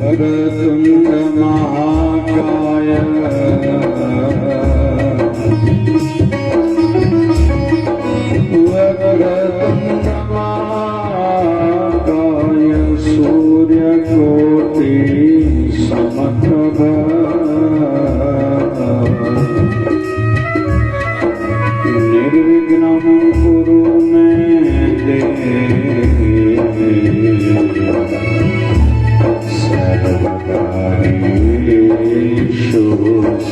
वक्रतुंड महाकाय वक्रतुंड महाकाय सूर्यकोटि समप्रभ निर्विघ्नं कुरु मे देव सर्वकार्येषु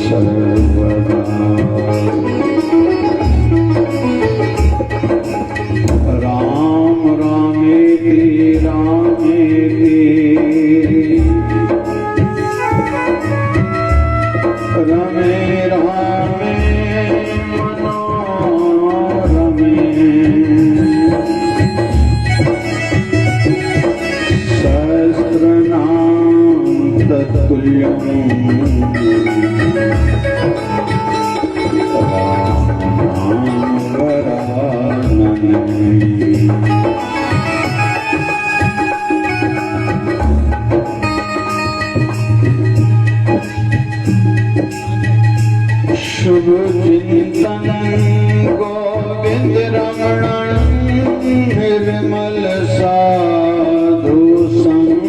सर्वदा। राम रामेति रामेति रमे रामे मनोरमे सहस्रनाम तत्तुल्यं राम वरानने। शुभ चिंतन गोविंद रमण निर्मल साधु संग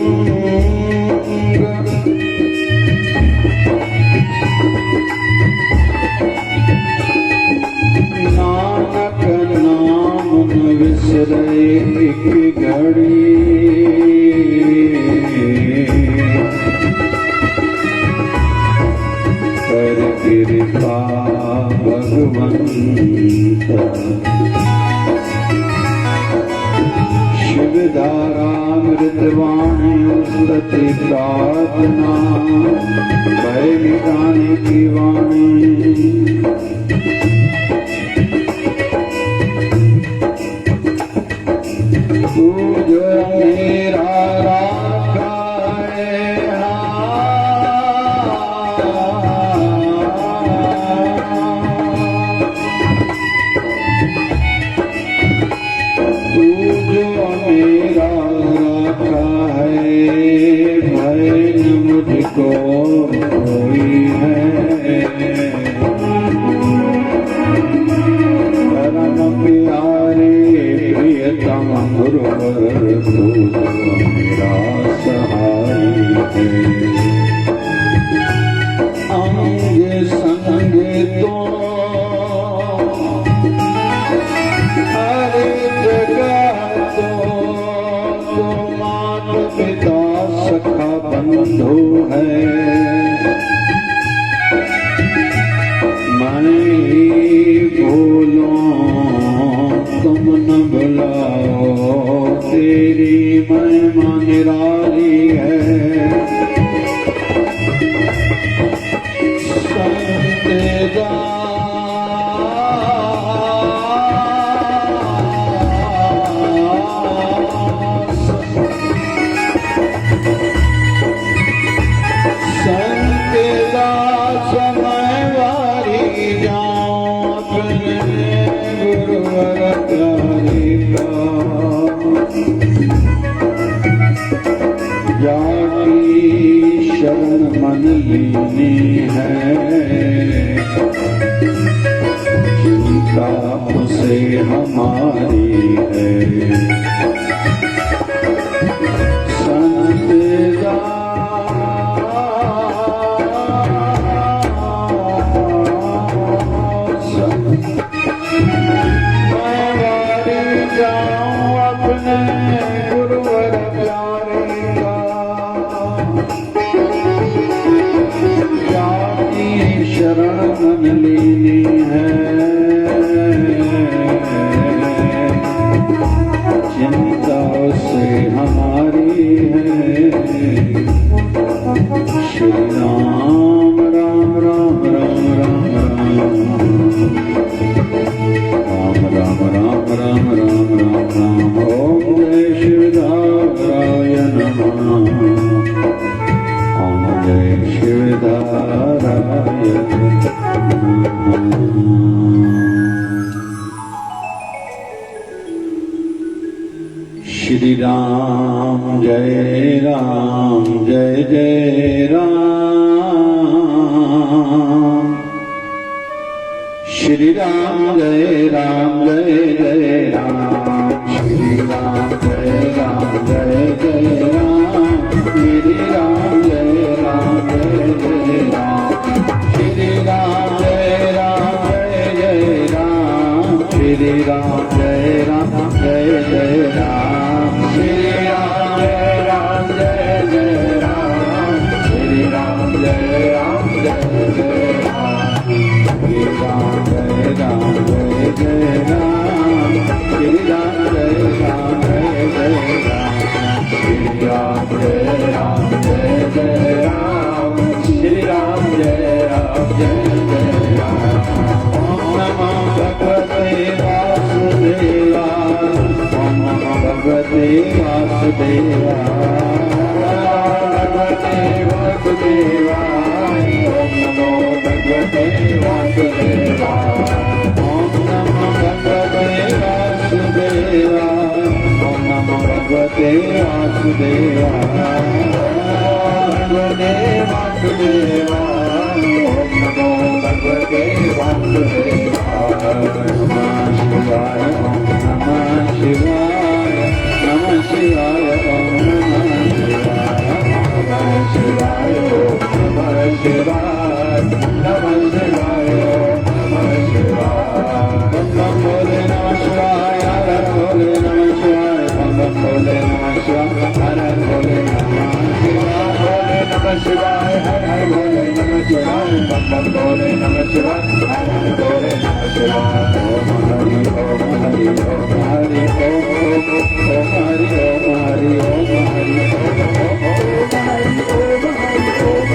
नानक नाम न विसरे एक घड़ी कर कृपा भगवंत। शिवधारामृतवाणी उस्तति प्रार्थना भय मिटाने की वाणी। तू जो मेरा राखा है मेरा रखा है भय न मुझको कोई है। परम प्यारे प्रियतम गुरुवर तू मेरा सहाय है। अंग संग तो हर जगह तो माता पिता सखा बंधु है। मैं ही भूलूं तुम न बुलाओ तेरी महिमा निराली है। संत शरण मन लीनी है चिंता से हमारी है। संत जाऊं अपने गुरुवर प्यारे का शरण मन लीनी है चिंता से हमारी है। श्री राम राम राम राम राम राम राम राम राम राम राम राम। ओम जय शिवधाराय नमः। ओम जय शिवधाराय श्री राम जय जय जय राम। श्री राम जय राम जय जय राम। श्री राम जय राम जय जय राम। श्री राम जय राम जय जय राम। श्री राम जय राम जय जय राम। श्री राम जय राम जय जय राम। श्री राम जय राम जय जय राम। श्री राम जय राम जय जय राम। श्री राम जय राम जय जय राम। श्री राम जय राम जय जय राम। श्री राम जय राम जय जय राम। श्री राम जय राम जय जय राम। ओम नमो भगवते वासुदेवाय। ओम नमो भगवते वासुदेवाय। भगवते वासुदेवाय। ओम नमो भगवते वासुदेवाय। ओम नमो भगवते वासुदेवाय। ओम नमो भगवते वासुदेवाय। भगवते वासुदेवाय। ओम नमो भगवते वासुदेवाय। नमः शिवाय। ओम नमः शिवाय। नमः शिवाय। ओम नमः शिवाय। नमः शिवाय। ओम नमः शिवाय। नमः शिवाय। ओम नमः शिवाय। बम भोले नमः शिवाय। हर हर भोले नमः शिवाय। बम भोले नमः शिवाय। हर हर भोले नमः शिवाय। भोले नमः शिवाय। हर हर भोले नमः शिवाय। बम भोले नमः शिवाय। हर हर भोले नमः शिवाय। ओम हरि ओम हरि ओम हरि ओम ओम हरि ओम हरि ओम हरि ओम हरि ओम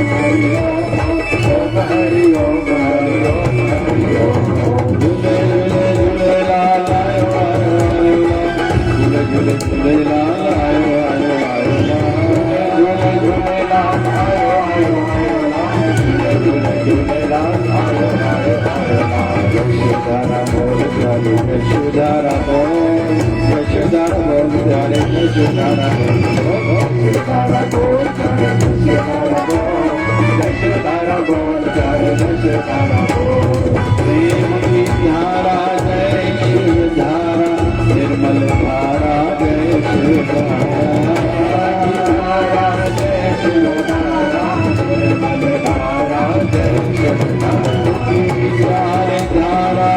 हरि ओम हरि ओम हरि ओम हरि ओम। झूले झूले झूलेलाल आयो आयो आयो। झूले झूले झूलेलाल आयो आयो आयो। झूले झूलेलाल आयो आयो आयो। झूले झूले झूलेलाल आयो आयो आयो। यशोदारा बोल प्यारे यशोदारा बोल। यशोदारा बोल प्यारे यशोदारा बोल। यशोदारा बोल प्यारे यशोदारा बोल। यशोदारा बोल प्यारे यशोदारा बोल। प्रेम की धारा जय शिव धारा। निर्मल धारा जय शिव धारा जय शिव धारा। निर्मल धारा जय शिव धारा। प्यार धारा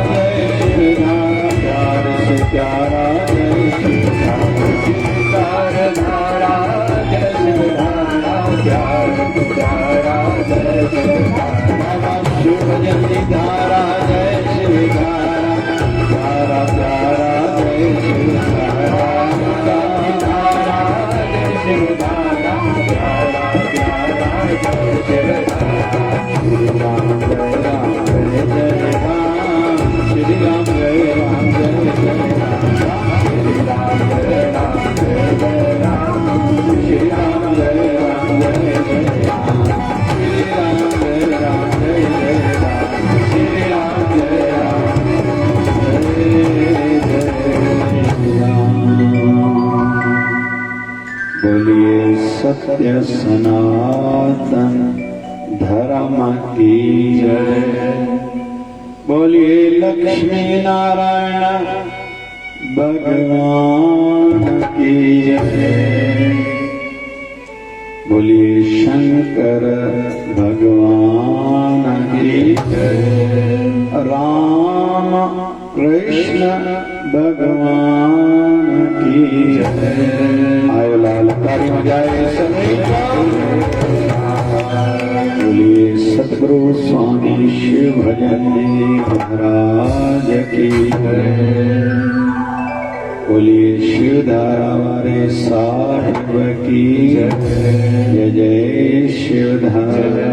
जय शिव धारा। प्यार से प्यारा जय शिव धारा। प्यार धारा जय शिव धारा। प्यार से प्यारा जय शिव धारा। शिव जयंती धारा जय शिव धारा। प्यारा प्यारा जय शिव धारा। धारा जय शिव धारा। प्यारा प्यारा जय शिव धारा। श्री राम जय राम जय जय राम। श्री राम जय राम जय जय राम। श्री राम जय राम जय जय राम। श्री राम जय राम जय जय राम। श्री राम जय राम जय जय राम। श्री राम जय राम जय जय राम। बोलिए सत्य सनातन धर्म की जय। बोलिए लक्ष्मी नारायण भगवान की जय। बोलिए शंकर भगवान की जय। राम कृष्ण भगवान की जय। आयो लाल तारी बजाए सभी। बोलिए सतगुरु स्वामी शिव भजनी महाराज की जय। बोलिए शिवधारा वाले साहिब की जय। जय जय शिवधारा।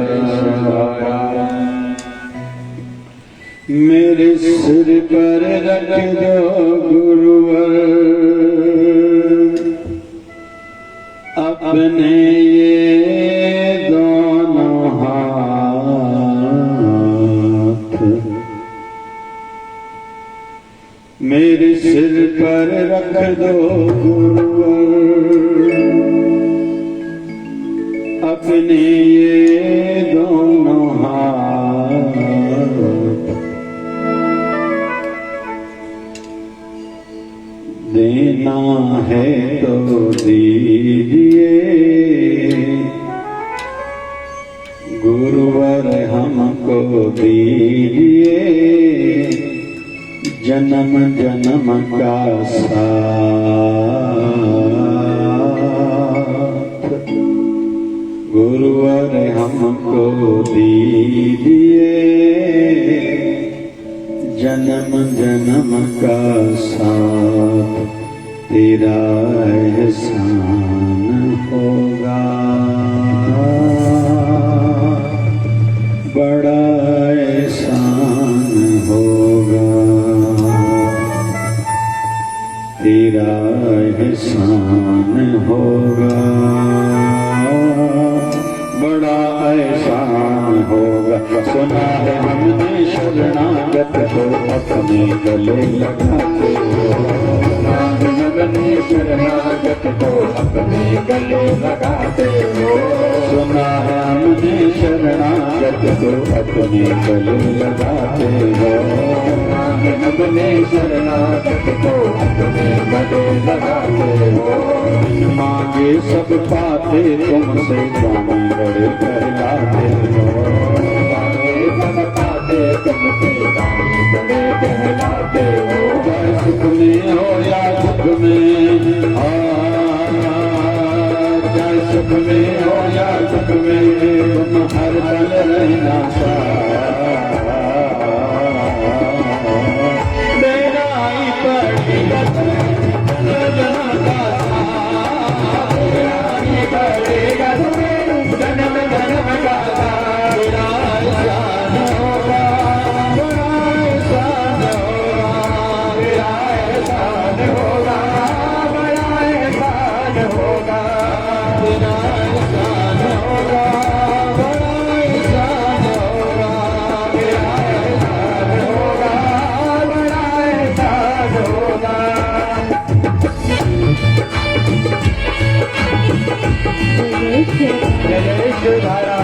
मेरे सिर पर रख दो गुरुवर अपने ये दोनों हाथ। मेरे सिर पर रख दो गुरुवर दीजिए, गुरुवर हमको दीजिए, जन्म जन्म का साथ। गुरुवर हमको दीजिए, जन्म जन्म का साथ। तेरा एहसान होगा, बड़ा एहसान होगा। तेरा एहसान होगा, बड़ा एहसान होगा। सुना है हमने शरणागत को अपने गले लगाते हो। हमने शरणागत को अपने गले लगाते हो। सुना है हमने शरणागत को अपने गले लगाते हो। हमने शरणागत को अपने गले लगाते हो। मांगे सब पाते तुमसे, स्वामी बड़े कहलाते हो। मांगे सब पाते तुमसे, स्वामी बड़े कहलाते हो। चाहे सुख में हो या दुख में, चाहे सुख में हो या दुख में, तुम हर पल रहना साथ। देना ही पड़ेगा तुम्हें, जन्म जन्म का साथ। बड़ा एहसान होगा, बड़ा एहसान होगा। बड़ा एहसान होगा, बड़ा एहसान होगा। बड़ा एहसान होगा, बड़ा एहसान होगा। बड़ा एहसान होगा, बड़ा एहसान होगा। जय धारा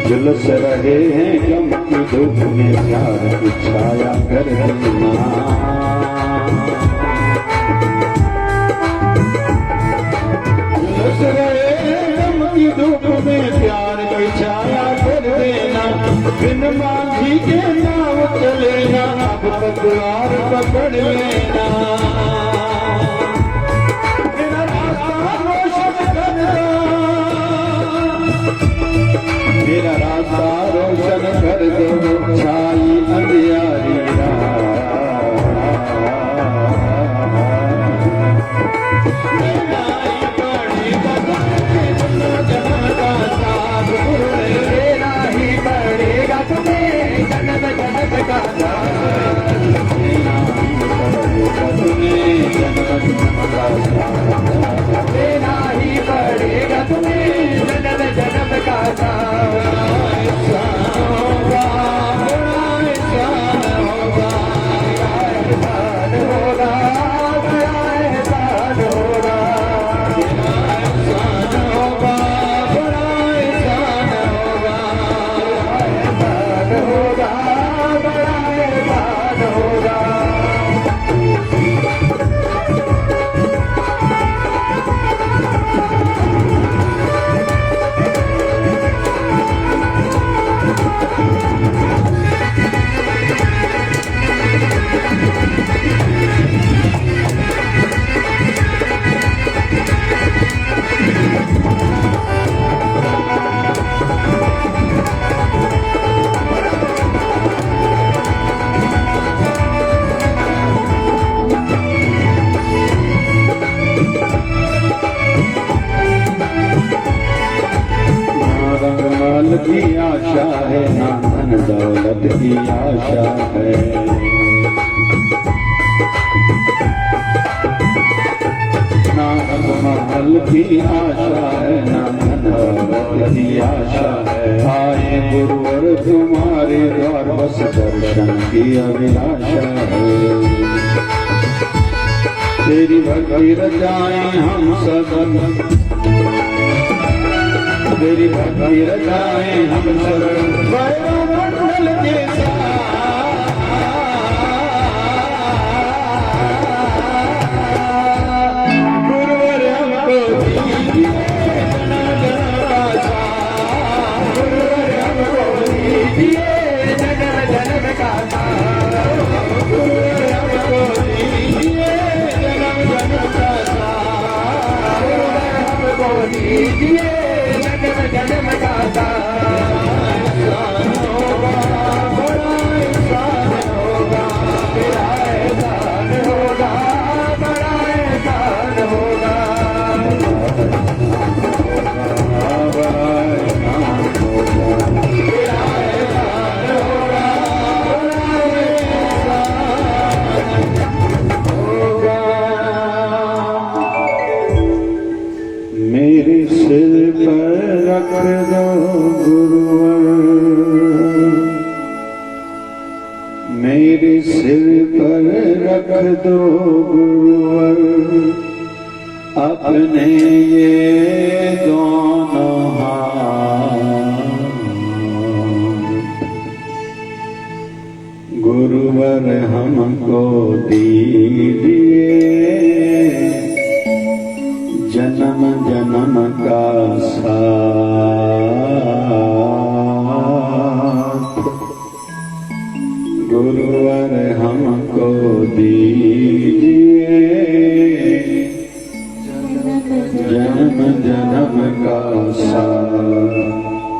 झुलस रहे हैं गम की धूप में, प्यार की छाया कर देना। झुलस रहे हैं गम की धूप में, प्यार की छाया कर देना। बिन मांझी के नाव चलेना, अब पतवार पकड़ लेना। मेरा रास्ता रोशन करना, मेरा रास्ता रोशन कर दो, छाई अंधियारी रात। देना ही पड़ेगा तुम्हें, जन्म जन्म का साथ। देना ही पड़ेगा तुम्हें, जन्म जन्म का साथ। देना ही पड़ेगा तुम्हें, जन्म जन्म का साथ। देना ही पड़ेगा तुम्हें, जन्म जन्म का साथ। की आशा है, ना धन दौलत की आशा है। ना महल की आशा है, ना धन दौलत की आशा है। आए गुरुवर तुम्हारे द्वार, बस दर्शन की अभिलाषा है। तेरी भक्ति रचाएं हम सब, तेरी भक्ति रचाएं हम सब, वायुमंडल के गुरुवर हमको दीजिए जन्म जन्म का साथ, गुरुवर हमको दीजिए जन्म जन्म का साथ, गुरुवर हमको दीजिए जन्म जन्म का साथ, गुरुवर हमको दीजिए जन्म जन्म का साथ। इंसान होगा बड़ा इंसान होगा, तेरा एहसान होगा बड़ा एहसान होगा, बड़ा एहसान होगा, तेरा एहसान होगा बड़ा एहसान होगा। मेरे सिर पर रख दो गुरुवर, मेरे सिर पर रख दो गुरुवर, अपने ये दोनों हाथ, गुरुवर हमको दीजिए जन्म जन्म का साथ, गुरुवर हमको दीजिए जन्म जन्म का साथ,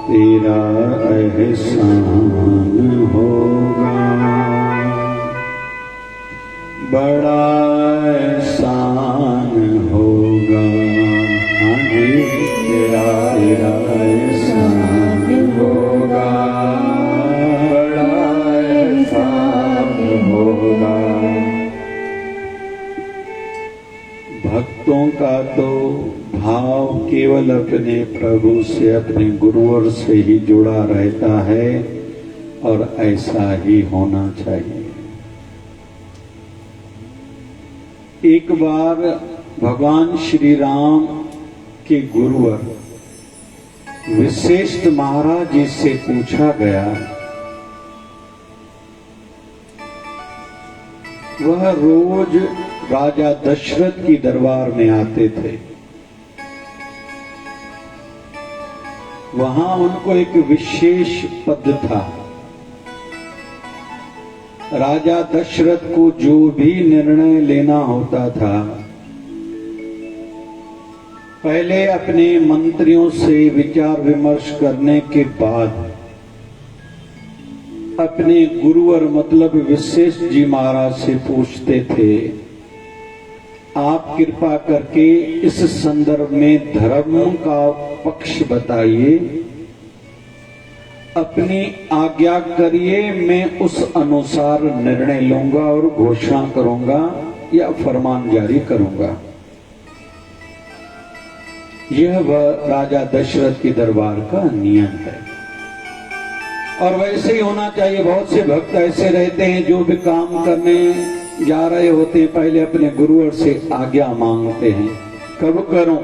तेरा एहसान होगा बड़ा एहसान होगा, हाँ जी तेरा एहसान होगा बड़ा एहसान होगा। भक्तों का तो भाव केवल अपने प्रभु से, अपने गुरुवर से ही जुड़ा रहता है और ऐसा ही होना चाहिए। एक बार भगवान श्री राम के गुरुवर विशेष महाराज जी से पूछा गया, वह रोज राजा दशरथ की दरबार में आते थे। वहां उनको एक विशेष पद था। राजा दशरथ को जो भी निर्णय लेना होता था, पहले अपने मंत्रियों से विचार विमर्श करने के बाद अपने गुरुवर मतलब विशेष जी महाराज से पूछते थे, आप कृपा करके इस संदर्भ में धर्म का पक्ष बताइए, अपनी आज्ञा करिए, मैं उस अनुसार निर्णय लूंगा और घोषणा करूंगा या फरमान जारी करूंगा। यह वह राजा दशरथ के दरबार का नियम है और वैसे ही होना चाहिए। बहुत से भक्त ऐसे रहते हैं जो भी काम करने जा रहे होते हैं, पहले अपने गुरुवर से आज्ञा मांगते हैं, कब करूं,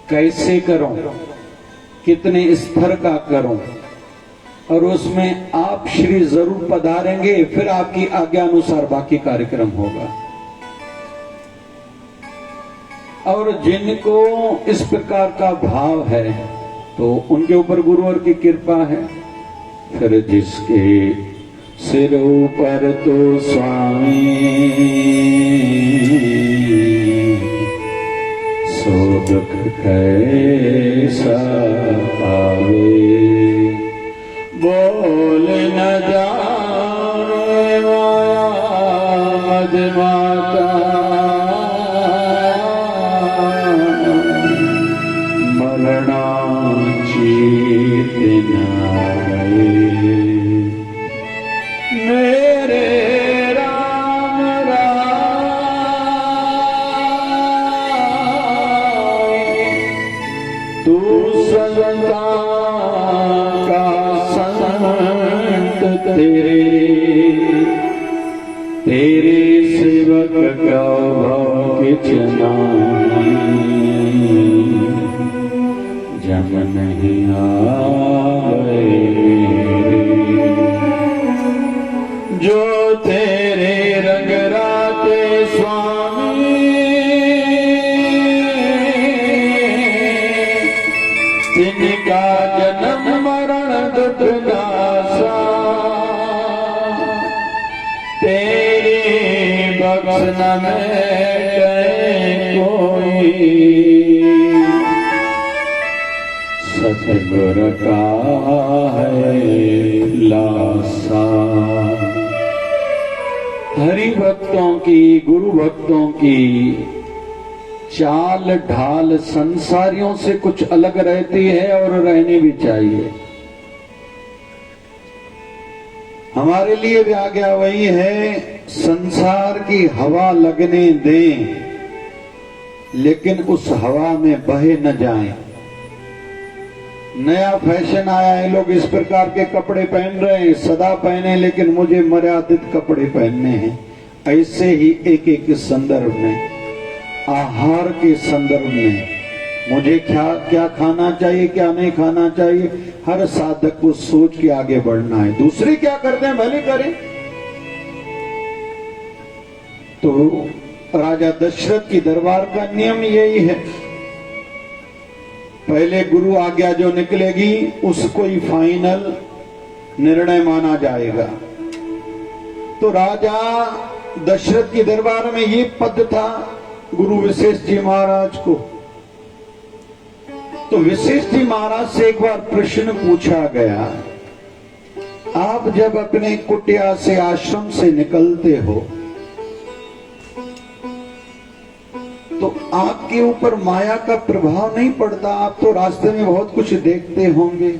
कैसे करूं, कितने स्तर का करूं, और उसमें आप श्री जरूर पधारेंगे, फिर आपकी आज्ञा अनुसार बाकी कार्यक्रम होगा। और जिनको इस प्रकार का भाव है तो उनके ऊपर गुरुवर की कृपा है। फिर जिसके सिर ऊपर तो स्वामी सो दुख कैसा आवे, बोल न जाने माया मदमाता, मरना चीत न गए, मेरे राम तू संता का संत, तेरे सेवक भव किछ नाही, जम नहीं आए मेरे। जो तेरे रंग राते स्वामी, तिनका जन्म मरण दुख नासा, तेरी बख्श न में कोई, सतगुर का है लासा। हरि भक्तों की, गुरु भक्तों की चाल ढाल संसारियों से कुछ अलग रहती है और रहनी भी चाहिए। हमारे लिए भी आज्ञा वही है, संसार की हवा लगने दें, लेकिन उस हवा में बहे न जाएं। नया फैशन आया है, लोग इस प्रकार के कपड़े पहन रहे हैं, सदा पहने, लेकिन मुझे मर्यादित कपड़े पहनने हैं। ऐसे ही एक एक संदर्भ में, आहार के संदर्भ में, मुझे क्या खाना चाहिए, क्या नहीं खाना चाहिए, हर साधक को सोच के आगे बढ़ना है। दूसरे क्या करते हैं भले करें। तो राजा दशरथ की दरबार का नियम यही है, पहले गुरु आज्ञा जो निकलेगी उसको ही फाइनल निर्णय माना जाएगा। तो राजा दशरथ की दरबार में ये पद था गुरु विशेष जी महाराज को। तो विशेष जी महाराज से एक बार प्रश्न पूछा गया, आप जब अपने कुटिया से, आश्रम से निकलते हो, तो आपके ऊपर माया का प्रभाव नहीं पड़ता? आप तो रास्ते में बहुत कुछ देखते होंगे।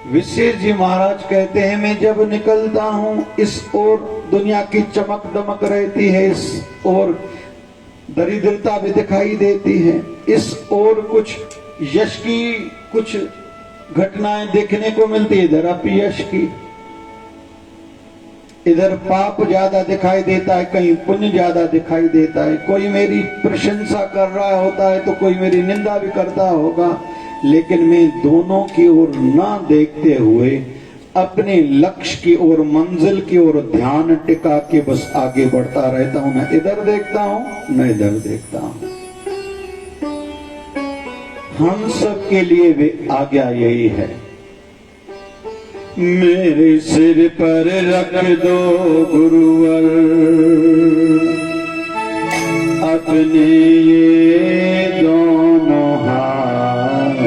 विशेष जी महाराज कहते हैं, मैं जब निकलता हूं, इस ओर दुनिया की चमक दमक रहती है, इस ओर दरिद्रता भी दिखाई देती है, इस ओर कुछ यश की कुछ घटनाएं देखने को मिलती है, इधर अपयश की, इधर पाप ज्यादा दिखाई देता है, कहीं पुण्य ज्यादा दिखाई देता है। कोई मेरी प्रशंसा कर रहा होता है तो कोई मेरी निंदा भी करता होगा, लेकिन मैं दोनों की ओर ना देखते हुए अपने लक्ष्य की ओर, मंजिल की ओर ध्यान टिका के बस आगे बढ़ता रहता हूं। न इधर देखता हूं न इधर देखता हूं। हम सब के लिए भी आज्ञा यही है, मेरे सिर पर रख दो गुरुवर अपने ये दोनों हाथ।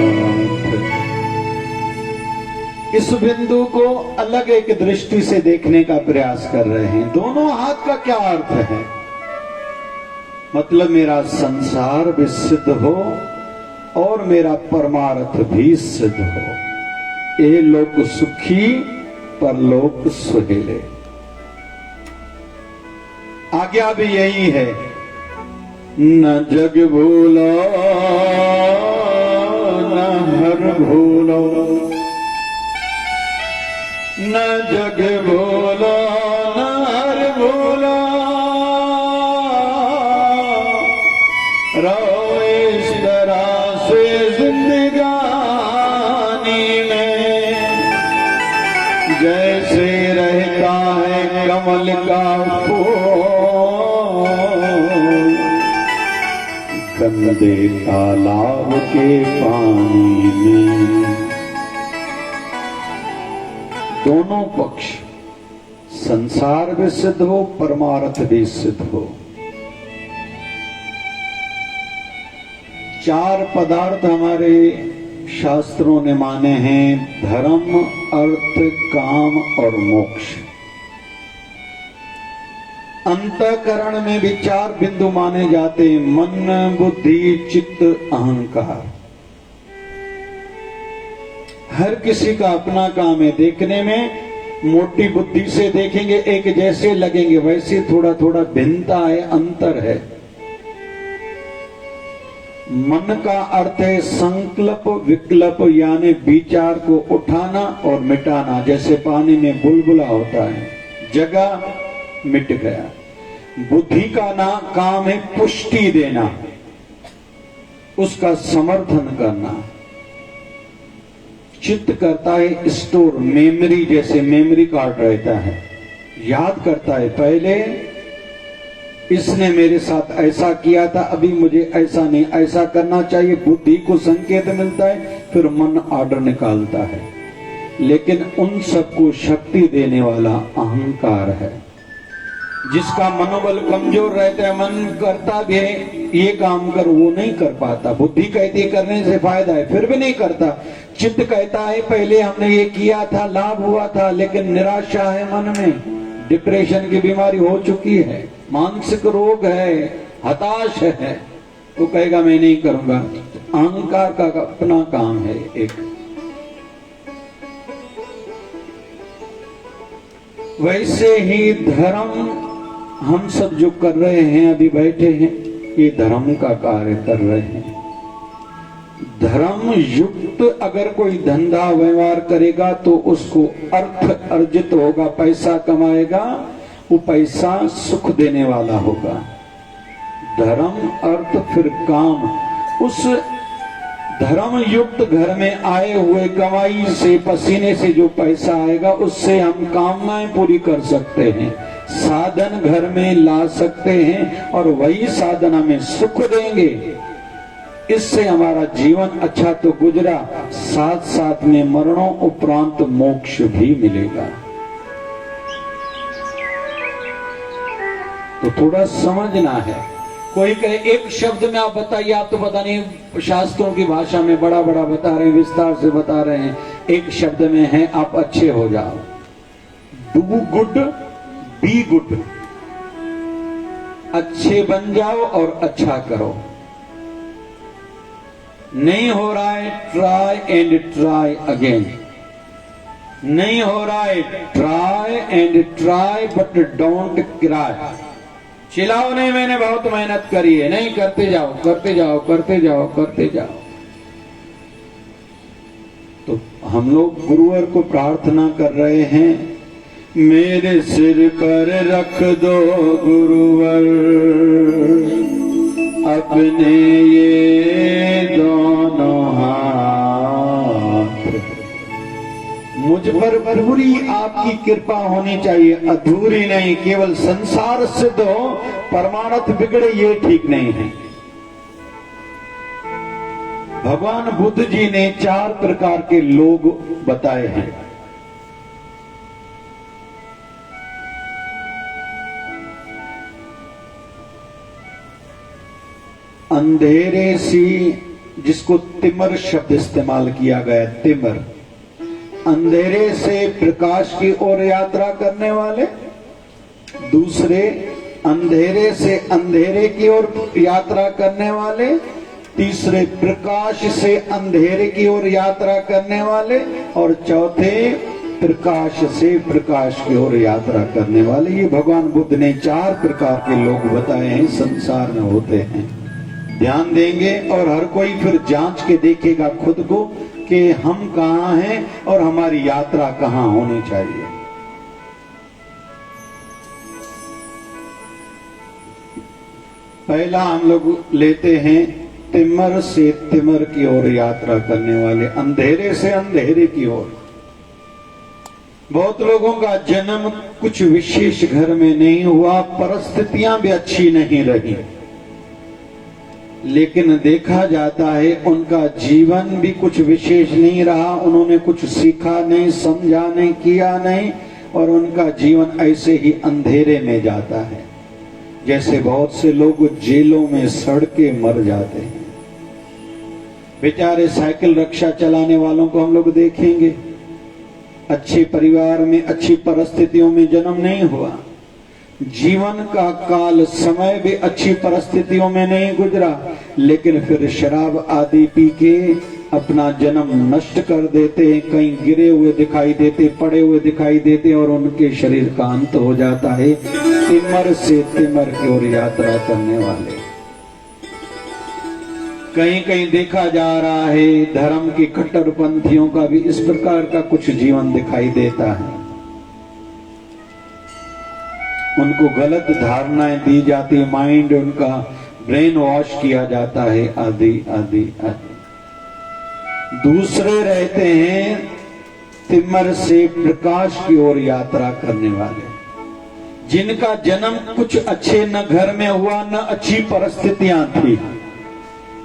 इस बिंदु को अलग एक दृष्टि से देखने का प्रयास कर रहे हैं। दोनों हाथ का क्या अर्थ है? मतलब मेरा संसार भी सिद्ध हो और मेरा परमार्थ भी सिद्ध हो। ये लोक सुखी परलोक सुहेले। आज्ञा भी यही है, न जग भूलो न हर भूलो, न जग भूलो न हर भूलो, रहो इस तरह से जिंदगानी में, जैसे रहता है कमल का फूल गंदे तालाब के पानी में। दोनों पक्ष, संसार भी सिद्ध हो, परमार्थ भी सिद्ध हो। चार पदार्थ हमारे शास्त्रों ने माने हैं, धर्म, अर्थ, काम और मोक्ष। अंतःकरण में भी चार बिंदु माने जाते हैं, मन, बुद्धि, चित्त, अहंकार। हर किसी का अपना काम है। देखने में मोटी बुद्धि से देखेंगे एक जैसे लगेंगे, वैसे थोड़ा थोड़ा भिन्नता है, अंतर है। मन का अर्थ है संकल्प विकल्प, यानी विचार को उठाना और मिटाना। जैसे पानी में बुलबुला होता है, जगा मिट गया। बुद्धि का ना काम है पुष्टि देना, उसका समर्थन करना। चित्त करता है स्टोर, मेमोरी, जैसे मेमोरी कार्ड रहता है, याद करता है पहले इसने मेरे साथ ऐसा किया था, अभी मुझे ऐसा नहीं, ऐसा करना चाहिए। बुद्धि को संकेत मिलता है, फिर मन ऑर्डर निकालता है। लेकिन उन सबको शक्ति देने वाला अहंकार है। जिसका मनोबल कमजोर रहता है, मन करता भी है ये काम कर, वो नहीं कर पाता। बुद्धि कहती है करने से फायदा है, फिर भी नहीं करता। चित्त कहता है पहले हमने ये किया था, लाभ हुआ था, लेकिन निराशा है मन में, डिप्रेशन की बीमारी हो चुकी है, मानसिक रोग है, हताश है, तो कहेगा मैं नहीं करूंगा। अहंकार का अपना काम है एक। वैसे ही धर्म हम सब जो कर रहे हैं, अभी बैठे हैं, ये धर्म का कार्य कर रहे हैं। धर्म युक्त अगर कोई धंधा व्यवहार करेगा तो उसको अर्थ अर्जित होगा, पैसा कमाएगा, वो पैसा सुख देने वाला होगा। धर्म अर्थ फिर काम, उस धर्म युक्त घर में आए हुए कमाई से, पसीने से जो पैसा आएगा, उससे हम कामनाएं पूरी कर सकते हैं, साधन घर में ला सकते हैं, और वही साधन हमें सुख देंगे। इससे हमारा जीवन अच्छा तो गुजरा, साथ साथ में मरणों उपरांत मोक्ष भी मिलेगा। तो थोड़ा समझना है। कोई कहे एक शब्द में आप बताइए, आप तो पता नहीं शास्त्रों की भाषा में बड़ा बड़ा बता रहे हैं, विस्तार से बता रहे हैं। एक शब्द में है आप अच्छे हो जाओ, डू गुड बी गुड, अच्छे बन जाओ और अच्छा करो। नहीं हो रहा है, ट्राई एंड ट्राई अगेन। नहीं हो रहा है, try and try but don't cry. चिल्लाओ नहीं, मैंने बहुत मेहनत करी है, नहीं, करते जाओ करते जाओ करते जाओ करते जाओ। तो हम लोग गुरुवर को प्रार्थना कर रहे हैं, मेरे सिर पर रख दो गुरुवर अपने ये दोनों हाथ। मुझ पर पूरी आपकी कृपा होनी चाहिए, अधूरी नहीं, केवल संसार सिद्ध हो, परमार्थ बिगड़े, ये ठीक नहीं है। भगवान बुद्ध जी ने 4 प्रकार के लोग बताए हैं। अंधेरे सी, जिसको तिमर शब्द इस्तेमाल किया गया, तिमर, अंधेरे से प्रकाश की ओर यात्रा करने वाले। दूसरे, अंधेरे से अंधेरे की ओर यात्रा करने वाले। तीसरे, प्रकाश से अंधेरे की ओर यात्रा करने वाले। और चौथे, प्रकाश से प्रकाश की ओर यात्रा करने वाले। ये भगवान बुद्ध ने 4 प्रकार के लोग बताए हैं, संसार में होते हैं। ध्यान देंगे और हर कोई फिर जांच के देखेगा खुद को कि हम कहां हैं और हमारी यात्रा कहां होनी चाहिए। पहला हम लोग लेते हैं तिमर से तिमर की ओर यात्रा करने वाले, अंधेरे से अंधेरे की ओर। बहुत लोगों का जन्म कुछ विशेष घर में नहीं हुआ, परिस्थितियां भी अच्छी नहीं रही, लेकिन देखा जाता है उनका जीवन भी कुछ विशेष नहीं रहा। उन्होंने कुछ सीखा नहीं, समझा नहीं, किया नहीं, और उनका जीवन ऐसे ही अंधेरे में जाता है। जैसे बहुत से लोग जेलों में सड़ के मर जाते हैं। बेचारे साइकिल रिक्शा चलाने वालों को हम लोग देखेंगे, अच्छे परिवार में, अच्छी परिस्थितियों में जन्म नहीं हुआ, जीवन का काल समय भी अच्छी परिस्थितियों में नहीं गुजरा, लेकिन फिर शराब आदि पी के अपना जन्म नष्ट कर देते हैं। कहीं गिरे हुए दिखाई देते, पड़े हुए दिखाई देते, और उनके शरीर का अंत हो जाता है। तिमर से तिमर की ओर यात्रा करने वाले। कहीं कहीं देखा जा रहा है धर्म के कट्टरपंथियों का भी इस प्रकार का कुछ जीवन दिखाई देता है। उनको गलत धारणाएं दी जाती, माइंड उनका ब्रेन वॉश किया जाता है, आदि आदि आदि। दूसरे रहते हैं तिमर से प्रकाश की ओर यात्रा करने वाले, जिनका जन्म कुछ अच्छे न घर में हुआ, न अच्छी परिस्थितियां थी,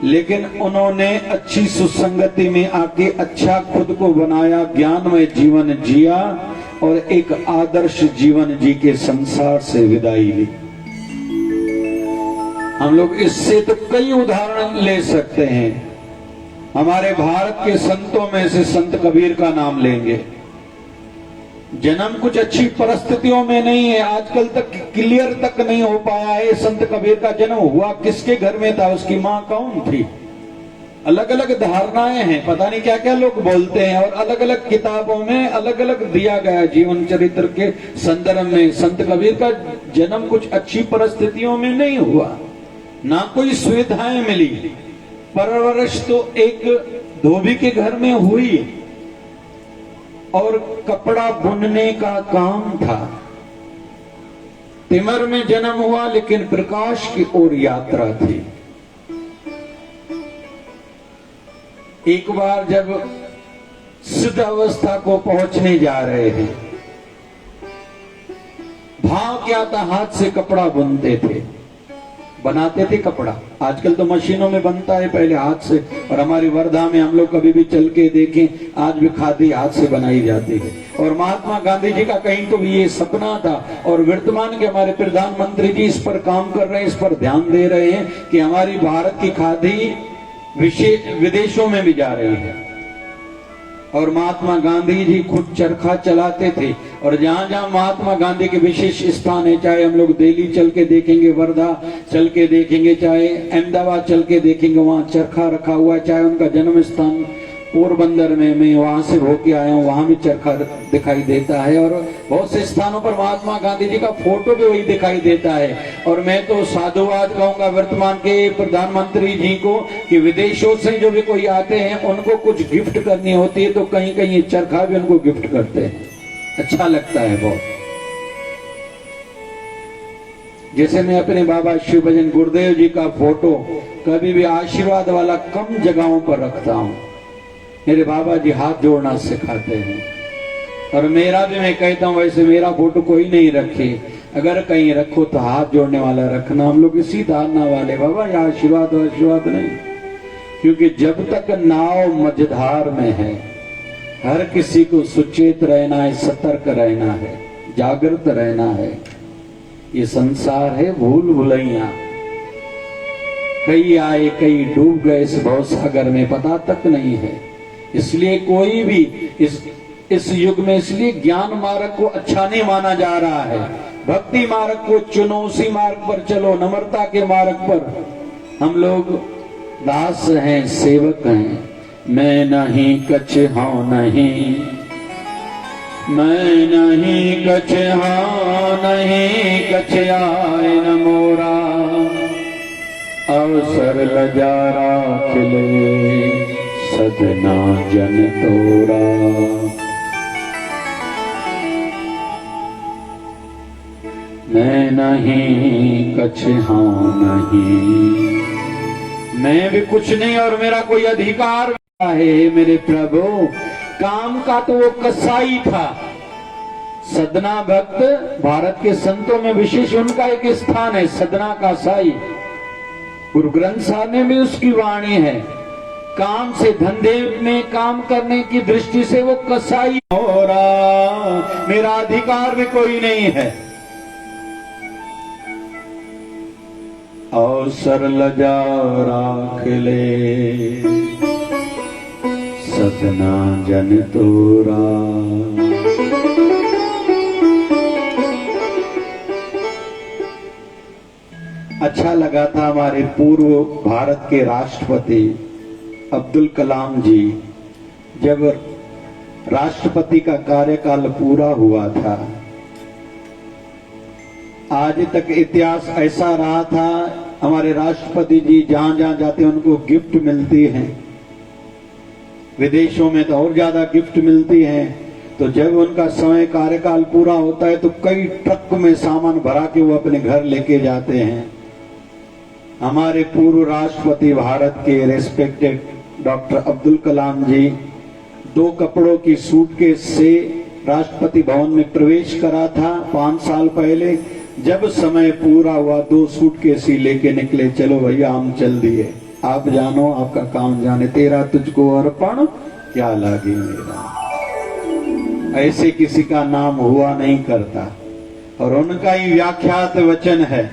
लेकिन उन्होंने अच्छी सुसंगति में आके अच्छा खुद को बनाया, ज्ञानमय जीवन जिया और एक आदर्श जीवन जी के संसार से विदाई ली। हम लोग इससे तो कई उदाहरण ले सकते हैं। हमारे भारत के संतों में से संत कबीर का नाम लेंगे। जन्म कुछ अच्छी परिस्थितियों में नहीं है, आजकल तक क्लियर तक नहीं हो पाया है संत कबीर का जन्म हुआ किसके घर में था, उसकी मां कौन थी। अलग अलग धारणाएं हैं, पता नहीं क्या क्या लोग बोलते हैं, और अलग अलग किताबों में अलग अलग दिया गया जीवन चरित्र के संदर्भ में। संत कबीर का जन्म कुछ अच्छी परिस्थितियों में नहीं हुआ, ना कोई सुविधाएं मिली, परवरिश तो एक धोबी के घर में हुई और कपड़ा बुनने का काम था। तिमर में जन्म हुआ, लेकिन प्रकाश की ओर यात्रा थी। एक बार जब सिद्ध अवस्था को पहुंचने जा रहे हैं, भाव क्या था, हाथ से कपड़ा बुनते थे, बनाते थे कपड़ा। आजकल तो मशीनों में बनता है, पहले हाथ से। और हमारी वर्धा में हम लोग कभी भी चल के देखें, आज भी खादी हाथ से बनाई जाती है। और महात्मा गांधी जी का कहीं तो भी ये सपना था, और वर्तमान के हमारे प्रधानमंत्री जी इस पर काम कर रहे हैं, इस पर ध्यान दे रहे हैं कि हमारी भारत की खादी विदेशों में भी जा रही है। और महात्मा गांधी जी खुद चरखा चलाते थे, और जहां जहां महात्मा गांधी के विशेष स्थान है, चाहे हम लोग दिल्ली चल के देखेंगे, वर्धा चल के देखेंगे, चाहे अहमदाबाद चल के देखेंगे, वहां चरखा रखा हुआ है। चाहे उनका जन्म स्थान पोरबंदर में, मैं वहां से होके आया हूँ, वहां भी चरखा दिखाई देता है। और बहुत से स्थानों पर महात्मा गांधी जी का फोटो भी वही दिखाई देता है। और मैं तो साधुवाद कहूंगा वर्तमान के प्रधानमंत्री जी को कि विदेशों से जो भी कोई आते हैं, उनको कुछ गिफ्ट करनी होती है तो कहीं कहीं चरखा भी उनको गिफ्ट करते हैं, अच्छा लगता है बहुत। जैसे मैं अपने बाबा शिव भजन गुरुदेव जी का फोटो कभी भी आशीर्वाद वाला कम जगहों पर रखता हूं। मेरे बाबा जी हाथ जोड़ना सिखाते हैं, और मेरा भी मैं कहता हूं, वैसे मेरा फोटो कोई नहीं रखे, अगर कहीं रखो तो हाथ जोड़ने वाला रखना। हम लोग इसी धारणा वाले, बाबा ये आशीर्वाद आशीर्वाद नहीं, क्योंकि जब तक नाव मझधार में है, हर किसी को सुचेत रहना है, सतर्क रहना है, जागृत रहना है। ये संसार है भूल भुलैया, कई आए कई डूब गए इस भवसागर में, पता तक नहीं है। इसलिए कोई भी इस युग में, इसलिए ज्ञान मार्ग को अच्छा नहीं माना जा रहा है। भक्ति मार्ग को चुनो, उसी मार्ग पर चलो, नम्रता के मार्ग पर। हम लोग दास हैं, सेवक हैं। मैं नहीं कछ हाँ नहीं, मैं नहीं कछ हाँ नहीं, कछ आए न मोरा, अवसर लजारा खिले सदना जन तोरा। मैं नहीं कछ हाँ नहीं, मैं भी कुछ नहीं और मेरा कोई अधिकार है। मेरे प्रभु काम का तो वो कसाई था। सदना भक्त भारत के संतों में विशेष उनका एक स्थान है, सदना का साई। गुरु ग्रंथ साहब में भी उसकी वाणी है। काम से, धंधे में काम करने की दृष्टि से वो कसाई हो रहा, मेरा अधिकार भी कोई नहीं है। अवसर लजा राख ले सदना जन तोरा। अच्छा लगा था हमारे पूर्व भारत के राष्ट्रपति अब्दुल कलाम जी, जब राष्ट्रपति का कार्यकाल पूरा हुआ था, आज तक इतिहास ऐसा रहा था, हमारे राष्ट्रपति जी जहां जहां जाते हैं उनको गिफ्ट मिलती है। विदेशों में तो और ज्यादा गिफ्ट मिलती है। तो जब उनका समय कार्यकाल पूरा होता है तो कई ट्रक में सामान भरा के वो अपने घर लेके जाते हैं। हमारे पूर्व राष्ट्रपति भारत के रेस्पेक्टेड डॉक्टर अब्दुल कलाम जी 2 कपड़ों की सूटकेस से राष्ट्रपति भवन में प्रवेश करा था 5 साल पहले। जब समय पूरा हुआ 2 सूटकेस ही लेके निकले, चलो भैया हम चल दिए, आप जानो आपका काम जाने, तेरा तुझको अर्पण क्या लागे मेरा। ऐसे किसी का नाम हुआ नहीं करता। और उनका ही व्याख्यात वचन है,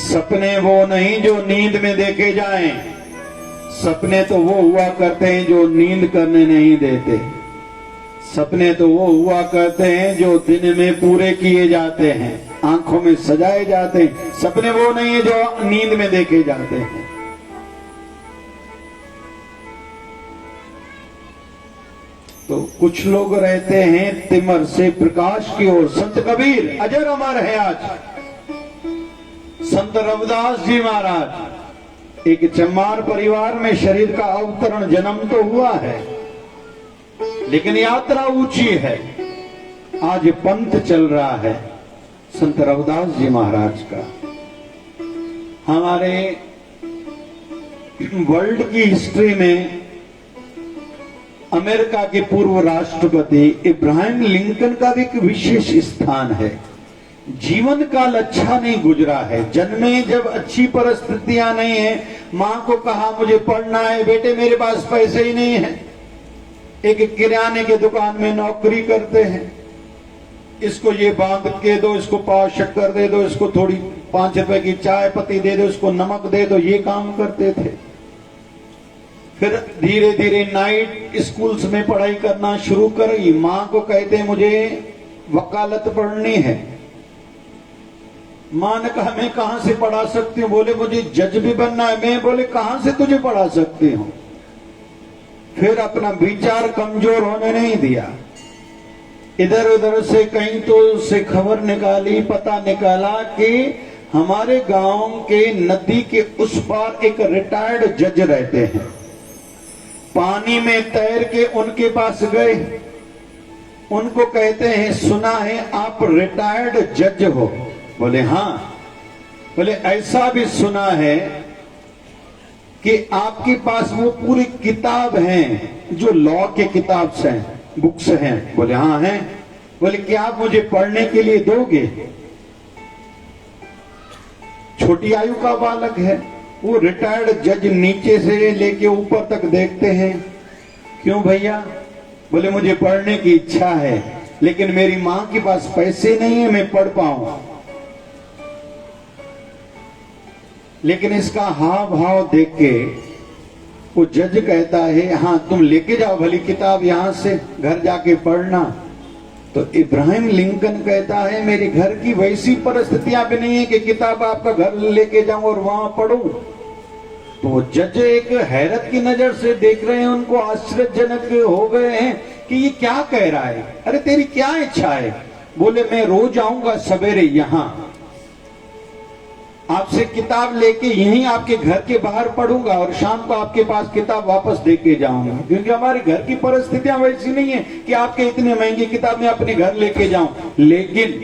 सपने वो नहीं जो नींद में देखे जाएं, सपने तो वो हुआ करते हैं जो नींद करने नहीं देते। सपने तो वो हुआ करते हैं जो दिन में पूरे किए जाते हैं, आंखों में सजाए जाते हैं। सपने वो नहीं है जो नींद में देखे जाते हैं। तो कुछ लोग रहते हैं तिमर से प्रकाश की ओर। संत कबीर अजर अमर है आज। संत रविदास जी महाराज, एक चमार परिवार में शरीर का अवतरण जन्म तो हुआ है, लेकिन यात्रा ऊंची है। आज पंथ चल रहा है संत रविदास जी महाराज का। हमारे वर्ल्ड की हिस्ट्री में अमेरिका के पूर्व राष्ट्रपति इब्राहिम लिंकन का भी एक विशेष स्थान है। जीवन काल अच्छा नहीं गुजरा है। जन्मे जब अच्छी परिस्थितियां नहीं है, मां को कहा मुझे पढ़ना है, बेटे मेरे पास पैसे ही नहीं है। एक किराने के दुकान में नौकरी करते हैं, इसको ये बांध के दो, इसको पाव शक्कर दे दो, इसको थोड़ी 5 रुपए की चाय पत्ती दे दो, इसको नमक दे दो, ये काम करते थे। फिर धीरे धीरे नाइट स्कूल्स में पढ़ाई करना शुरू करी। मां को कहते मुझे वकालत पढ़नी है। मां ने कहा मैं कहां से पढ़ा सकती हूँ। बोले मुझे जज भी बनना है। मैं बोले कहां से तुझे पढ़ा सकती हूँ। फिर अपना विचार कमजोर होने नहीं दिया, इधर उधर से कहीं तो से खबर निकाली, पता निकाला कि हमारे गांव के नदी के उस पार एक रिटायर्ड जज रहते हैं। पानी में तैर के उनके पास गए, उनको कहते हैं सुना है आप रिटायर्ड जज हो। बोले हाँ। बोले ऐसा भी सुना है कि आपके पास वो पूरी किताब हैं जो लॉ के किताब हैं, बुक्स हैं। बोले हाँ हैं। बोले क्या आप मुझे पढ़ने के लिए दोगे। छोटी आयु का बालक है। वो रिटायर्ड जज नीचे से लेके ऊपर तक देखते हैं। क्यों भैया। बोले मुझे पढ़ने की इच्छा है, लेकिन मेरी मां के पास पैसे नहीं है मैं पढ़ पाऊं। लेकिन इसका हाव भाव देख के वो जज कहता है हाँ तुम लेके जाओ भली किताब, यहां से घर जाके पढ़ना। तो इब्राहिम लिंकन कहता है मेरे घर की वैसी परिस्थितियां भी नहीं है कि किताब आपका घर लेके जाऊं और वहां पढ़ूं। तो वो जज एक हैरत की नजर से देख रहे हैं, उनको आश्चर्यजनक हो गए हैं कि ये क्या कह रहा है। अरे तेरी क्या इच्छा है। बोले मैं रोज आऊंगा सवेरे यहां, आपसे किताब लेके यहीं आपके घर के बाहर पढ़ूंगा और शाम को आपके पास किताब वापस दे के जाऊंगा, क्योंकि हमारे घर की परिस्थितियां वैसी नहीं है कि आपके इतने महंगी किताब मैं अपने घर लेके जाऊं। लेकिन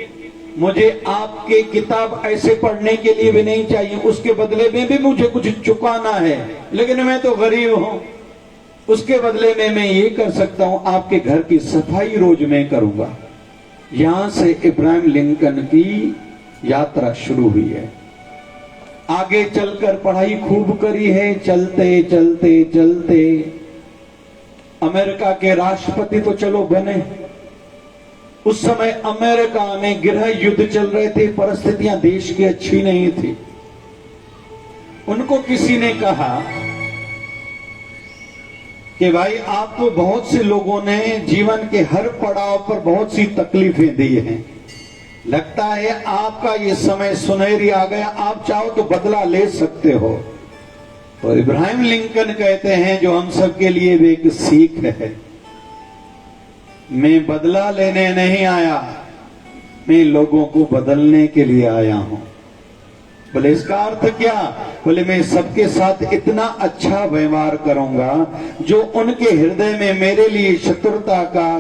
मुझे आपके किताब ऐसे पढ़ने के लिए भी नहीं चाहिए, उसके बदले में भी मुझे कुछ चुकाना है। लेकिन मैं तो गरीब हूं, उसके बदले में मैं ये कर सकता हूं आपके घर की सफाई रोज मैं करूंगा। यहां से इब्राहिम लिंकन की यात्रा शुरू हुई है। आगे चलकर पढ़ाई खूब करी है। चलते चलते चलते अमेरिका के राष्ट्रपति तो चलो बने। उस समय अमेरिका में गृह युद्ध चल रहे थे, परिस्थितियां देश की अच्छी नहीं थी। उनको किसी ने कहा कि भाई आपको बहुत से लोगों ने जीवन के हर पड़ाव पर बहुत सी तकलीफें दी हैं, लगता है आपका ये समय सुनहरी आ गया, आप चाहो तो बदला ले सकते हो। तो इब्राहिम लिंकन कहते हैं जो हम सब के लिए भी एक सीख है, मैं बदला लेने नहीं आया, मैं लोगों को बदलने के लिए आया हूं। बोले इसका अर्थ क्या? बोले मैं सबके साथ इतना अच्छा व्यवहार करूंगा जो उनके हृदय में मेरे लिए शत्रुता का,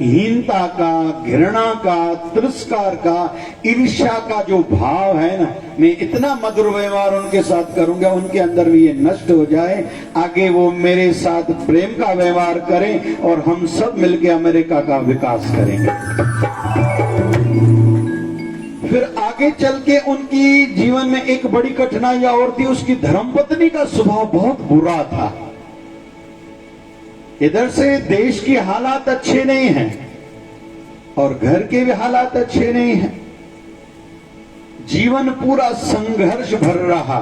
हीनता का, घृणा का, तिरस्कार का, ईर्ष्या का जो भाव है ना, मैं इतना मधुर व्यवहार उनके साथ करूंगा उनके अंदर भी ये नष्ट हो जाए, आगे वो मेरे साथ प्रेम का व्यवहार करें और हम सब मिलकर अमेरिका का विकास करेंगे। फिर आगे चल के उनकी जीवन में एक बड़ी कठिनाई और थी, उसकी धर्मपत्नी का स्वभाव बहुत बुरा था। इधर से देश की हालात अच्छे नहीं हैं और घर के भी हालात अच्छे नहीं हैं, जीवन पूरा संघर्ष भर रहा,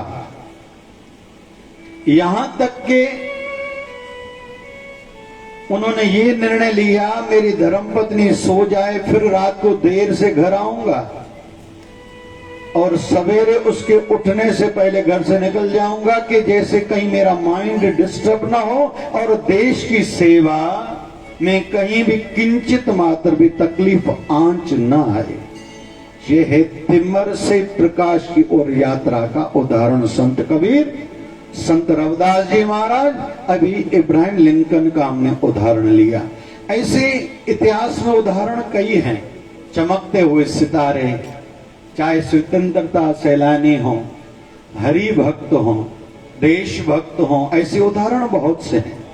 यहां तक के उन्होंने ये निर्णय लिया मेरी धर्मपत्नी सो जाए, फिर रात को देर से घर आऊंगा और सवेरे उसके उठने से पहले घर से निकल जाऊंगा कि जैसे कहीं मेरा माइंड डिस्टर्ब ना हो और देश की सेवा में कहीं भी किंचित मात्र भी तकलीफ आंच ना आए। ये है तिमर से प्रकाश की ओर यात्रा का उदाहरण। संत कबीर, संत रविदास जी महाराज, अभी इब्राहिम लिंकन का हमने उदाहरण लिया। ऐसे इतिहास में उदाहरण कई हैं। चमकते हुए सितारे, चाहे स्वतंत्रता सैलानी हो, हरि भक्त हो, देशभक्त हो, ऐसे उदाहरण बहुत से हैं।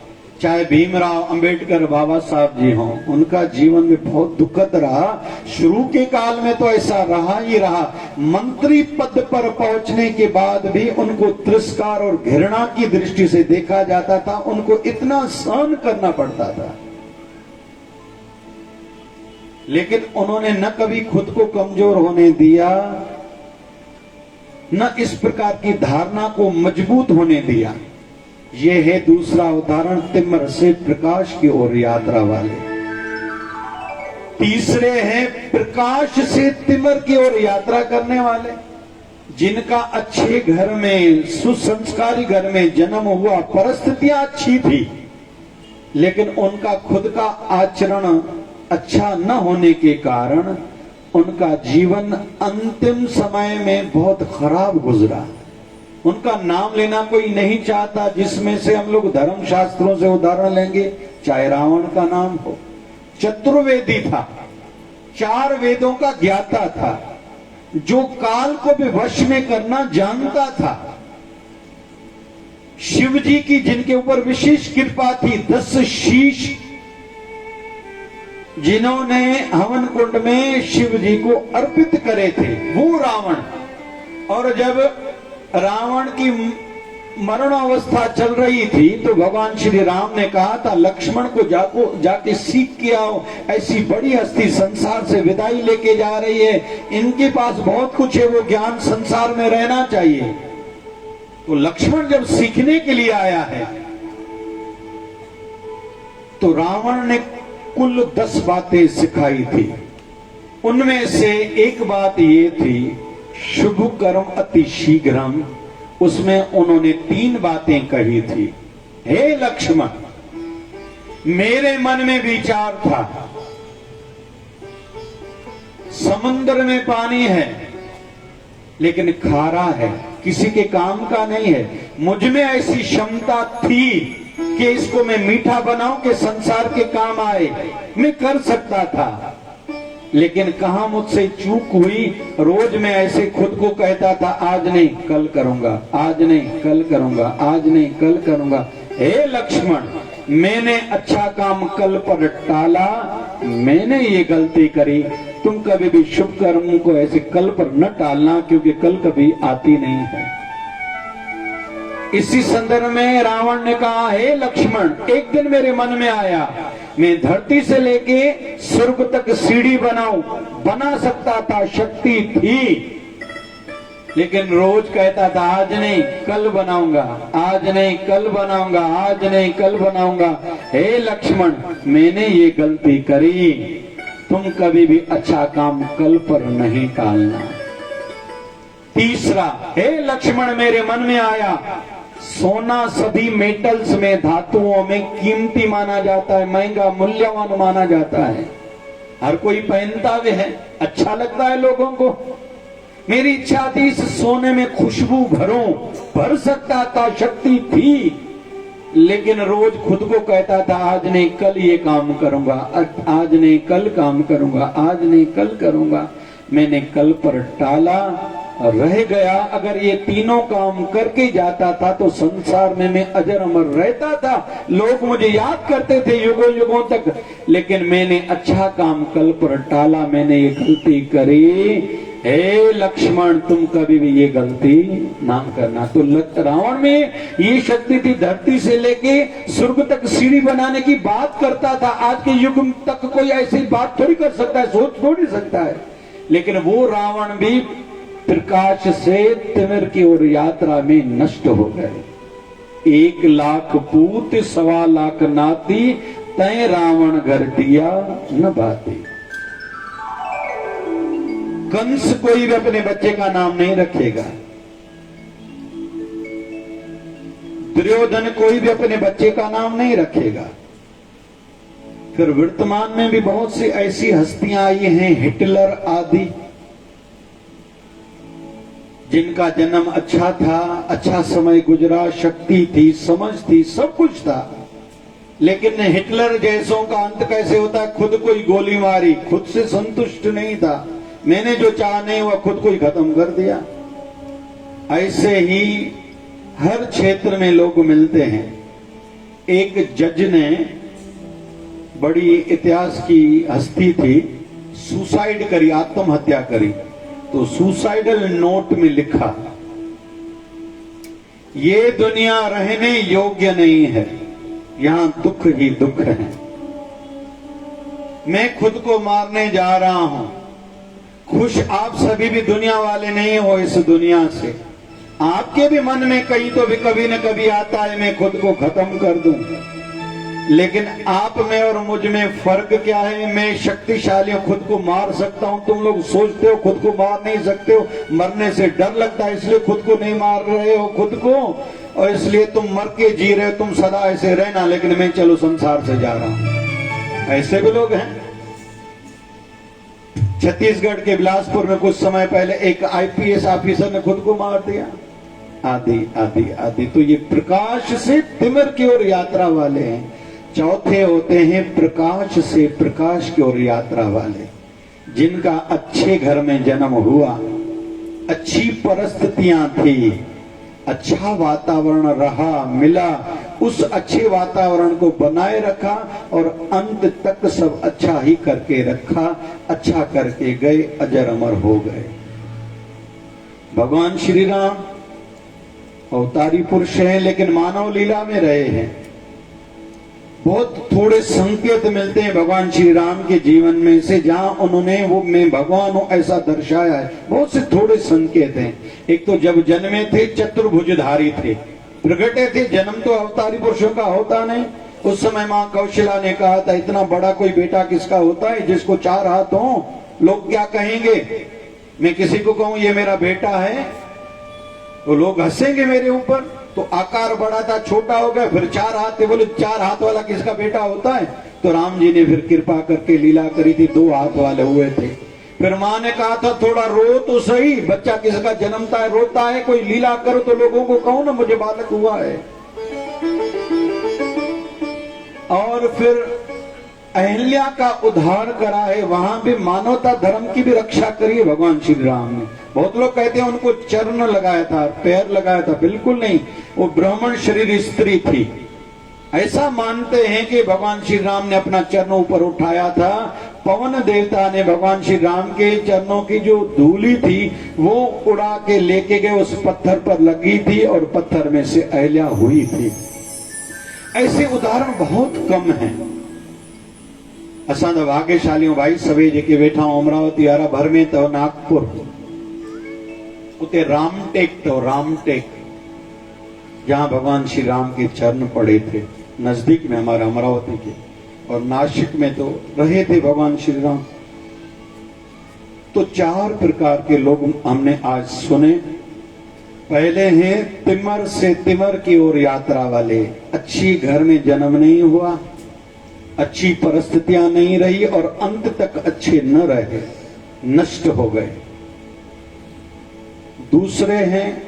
चाहे भीमराव अंबेडकर बाबा साहब जी हो, उनका जीवन में बहुत दुखद रहा। शुरू के काल में तो ऐसा रहा ही रहा, मंत्री पद पर पहुंचने के बाद भी उनको तिरस्कार और घृणा की दृष्टि से देखा जाता था, उनको इतना सहन करना पड़ता था। लेकिन उन्होंने न कभी खुद को कमजोर होने दिया, न इस प्रकार की धारणा को मजबूत होने दिया। यह है दूसरा उदाहरण, तिमर से प्रकाश की ओर यात्रा वाले। तीसरे हैं प्रकाश से तिमर की ओर यात्रा करने वाले, जिनका अच्छे घर में, सुसंस्कारी घर में जन्म हुआ, परिस्थितियां अच्छी थी, लेकिन उनका खुद का आचरण अच्छा न होने के कारण उनका जीवन अंतिम समय में बहुत खराब गुजरा। उनका नाम लेना कोई नहीं चाहता, जिसमें से हम लोग धर्म शास्त्रों से उदाहरण लेंगे। चाहे रावण का नाम हो, चतुर्वेदी था, 4 वेदों का ज्ञाता था, जो काल को भी वश में करना जानता था। शिव जी की जिनके ऊपर विशेष कृपा थी, 10 शीश जिन्होंने हवन कुंड में शिव जी को अर्पित करे थे, वो रावण। और जब रावण की मरणावस्था चल रही थी तो भगवान श्री राम ने कहा था लक्ष्मण को जाके सीख के आओ, ऐसी बड़ी हस्ती संसार से विदाई लेके जा रही है, इनके पास बहुत कुछ है, वो ज्ञान संसार में रहना चाहिए। तो लक्ष्मण जब सीखने के लिए आया है तो रावण ने कुल 10 बातें सिखाई थी। उनमें से एक बात ये थी, शुभ कर्म अति शीघ्रम। उसमें उन्होंने 3 बातें कही थी। हे लक्ष्मण, मेरे मन में विचार था, समुद्र में पानी है लेकिन खारा है, किसी के काम का नहीं है। मुझ में ऐसी क्षमता थी कि इसको मैं मीठा बनाऊं कि संसार के काम आए, मैं कर सकता था, लेकिन कहां मुझसे चूक हुई। रोज मैं ऐसे खुद को कहता था, आज नहीं कल करूंगा, आज नहीं कल करूंगा, आज नहीं कल करूंगा। हे लक्ष्मण, मैंने अच्छा काम कल पर टाला, मैंने ये गलती करी। तुम कभी भी शुभ कर्म को ऐसे कल पर न टालना, क्योंकि कल कभी आती नहीं है। इसी संदर्भ में रावण ने कहा, हे लक्ष्मण, एक दिन मेरे मन में आया, मैं धरती से लेके स्वर्ग तक सीढ़ी बना सकता था, शक्ति थी, लेकिन रोज कहता था आज नहीं कल बनाऊंगा, आज नहीं कल बनाऊंगा, आज नहीं कल बनाऊंगा। हे लक्ष्मण, मैंने ये गलती करी, तुम कभी भी अच्छा काम कल पर नहीं टालना। तीसरा, हे लक्ष्मण, मेरे मन में आया, सोना सभी मेटल्स में, धातुओं में कीमती माना जाता है, महंगा मूल्यवान माना जाता है, हर कोई पहनता भी है, अच्छा लगता है लोगों को, मेरी इच्छा थी इस सोने में खुशबू भरूं, भर सकता था, शक्ति थी, लेकिन रोज खुद को कहता था आज नहीं कल ये काम करूंगा, आज नहीं कल काम करूंगा, आज नहीं कल करूंगा। मैंने कल पर टाला, रह गया। अगर ये तीनों काम करके जाता था तो संसार में मैं अजर अमर रहता था, लोग मुझे याद करते थे युगों युगों तक। लेकिन मैंने अच्छा काम कल पर टाला, मैंने ये गलती करी। हे लक्ष्मण, तुम कभी भी ये गलती ना करना। तो रावण में ये शक्ति थी, धरती से लेके स्वर्ग तक सीढ़ी बनाने की बात करता था। आज के युग तक कोई ऐसी बात थोड़ी कर सकता है, सोच थोड़ी सकता है। लेकिन वो रावण भी प्रकाश से तिमिर की ओर यात्रा में नष्ट हो गए। 1 लाख पूत 1.25 लाख नाती, तय रावण घर दिया न बाती। कंस कोई भी अपने बच्चे का नाम नहीं रखेगा, दुर्योधन कोई भी अपने बच्चे का नाम नहीं रखेगा। फिर वर्तमान में भी बहुत सी ऐसी हस्तियां आई हैं, हिटलर आदि, जिनका जन्म अच्छा था, अच्छा समय गुजरा, शक्ति थी, समझ थी, सब कुछ था। लेकिन हिटलर जैसों का अंत कैसे होता है? खुद को ही गोली मारी, खुद से संतुष्ट नहीं था, मैंने जो चाहा नहीं हुआ, खुद को ही खत्म कर दिया। ऐसे ही हर क्षेत्र में लोग मिलते हैं। एक जज ने, बड़ी इतिहास की हस्ती थी, सुसाइड करी, आत्महत्या करी। तो सुसाइडल नोट में लिखा, ये दुनिया रहने योग्य नहीं है, यहां दुख ही दुख है, मैं खुद को मारने जा रहा हूं। खुश आप सभी भी दुनिया वाले नहीं हो इस दुनिया से। आपके भी मन में कहीं तो भी कभी न कभी आता है मैं खुद को खत्म कर दूं। लेकिन आप में और मुझ में फर्क क्या है? मैं शक्तिशाली हूं, खुद को मार सकता हूं। तुम लोग सोचते हो खुद को मार नहीं सकते हो, मरने से डर लगता है इसलिए खुद को नहीं मार रहे हो खुद को, और इसलिए तुम मर के जी रहे हो, तुम सदा ऐसे रहना, लेकिन मैं चलो संसार से जा रहा हूं। ऐसे भी लोग हैं। छत्तीसगढ़ के बिलासपुर में कुछ समय पहले एक आईपीएस ऑफिसर ने खुद को मार दिया। आदि आदि आदि। तो ये प्रकाश से तिमिर की ओर यात्रा वाले हैं। चौथे होते हैं प्रकाश से प्रकाश की ओर यात्रा वाले, जिनका अच्छे घर में जन्म हुआ, अच्छी परिस्थितियां थी, अच्छा वातावरण रहा मिला, उस अच्छे वातावरण को बनाए रखा और अंत तक सब अच्छा ही करके रखा, अच्छा करके गए, अजर अमर हो गए। भगवान श्री राम अवतारी पुरुष हैं, लेकिन मानव लीला में रहे हैं। बहुत थोड़े संकेत मिलते हैं भगवान श्री राम के जीवन में से, जहां उन्होंने वो मैं भगवान हूं ऐसा दर्शाया है। बहुत से थोड़े संकेत हैं। एक तो जब जन्मे थे चतुर्भुजधारी थे, प्रगटे थे। जन्म तो अवतारी पुरुषों का होता नहीं। उस समय मां कौशला ने कहा था इतना बड़ा कोई बेटा किसका होता है जिसको 4 हाथ हो? लोग क्या कहेंगे? मैं किसी को कहूं ये मेरा बेटा है तो लोग हंसेंगे मेरे ऊपर। तो आकार बड़ा था, छोटा हो गया, फिर 4 हाथ थे, बोले 4 हाथ वाला किसका बेटा होता है? तो राम जी ने फिर कृपा करके लीला करी थी, 2 हाथ वाले हुए थे। फिर मां ने कहा था थोड़ा रो तो सही, बच्चा किसका जन्मता है रोता है, कोई लीला करो तो लोगों को कहो ना मुझे बालक हुआ है। और फिर अहिल्या का उद्धार करा है, वहां भी मानवता धर्म की भी रक्षा करी है भगवान श्री राम ने। बहुत लोग कहते हैं उनको चरण लगाया था, पैर लगाया था, बिल्कुल नहीं, वो ब्राह्मण शरीर स्त्री थी। ऐसा मानते हैं कि भगवान श्री राम ने अपना चरण ऊपर उठाया था। पवन देवता ने भगवान श्री राम के चरणों की जो धूली थी वो उड़ा के लेके गए, उस पत्थर पर लगी थी और पत्थर में से अहिल्या हुई थी। ऐसे उदाहरण बहुत कम हैं। असां तो भाग्यशाली हूं भाई, सभे जेके वेठा अमरावती वारा भर में तो नागपुर उते रामटेक, तो रामटेक जहां भगवान श्री राम के चरण पड़े थे, नजदीक में हमारे अमरावती के। और नासिक में तो रहे थे भगवान श्री राम। तो 4 प्रकार के लोग हमने आज सुने। पहले हैं तिमर से तिमर की ओर यात्रा वाले, अच्छी घर में जन्म नहीं हुआ, अच्छी परिस्थितियां नहीं रही और अंत तक अच्छे न रहे, नष्ट हो गए। दूसरे हैं,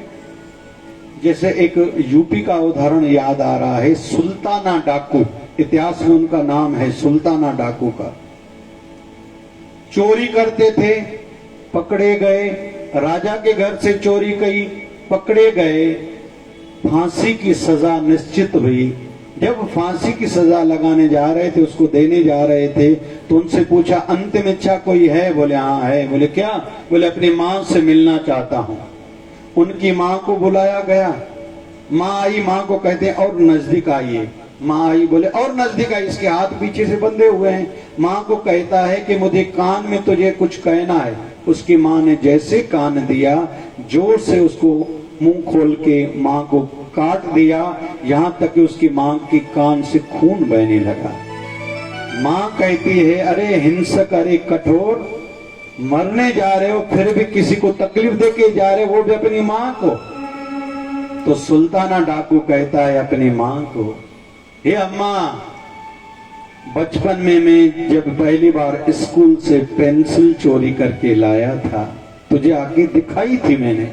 जैसे एक यूपी का उदाहरण याद आ रहा है, सुल्ताना डाकू, इतिहास में उनका नाम है सुल्ताना डाकू का। चोरी करते थे, पकड़े गए, राजा के घर से चोरी की, पकड़े गए, फांसी की सजा निश्चित हुई। जब फांसी की सजा लगाने जा रहे थे, उसको देने जा रहे थे, तो उनसे पूछा अंतिम इच्छा कोई है? बोले हाँ है। बोले क्या? बोले अपनी मां से मिलना चाहता हूं। उनकी मां को बुलाया गया, मां आई, मां को कहते हैं और नजदीक आइए। मां आई, बोले और नजदीक आई, इसके हाथ पीछे से बंधे हुए हैं। मां को कहता है कि मुझे कान में तुझे कुछ कहना है। उसकी मां ने जैसे कान दिया, जोर से उसको मुंह खोल के मां को काट दिया, यहां तक कि उसकी मां की कान से खून बहने लगा। मां कहती है अरे हिंसक, अरे कठोर, मरने जा रहे हो फिर भी किसी को तकलीफ देके जा रहे हो, वो भी अपनी मां को। तो सुल्ताना डाकू कहता है अपनी मां को, हे अम्मा, बचपन में मैं जब पहली बार स्कूल से पेंसिल चोरी करके लाया था, तुझे आके दिखाई थी मैंने।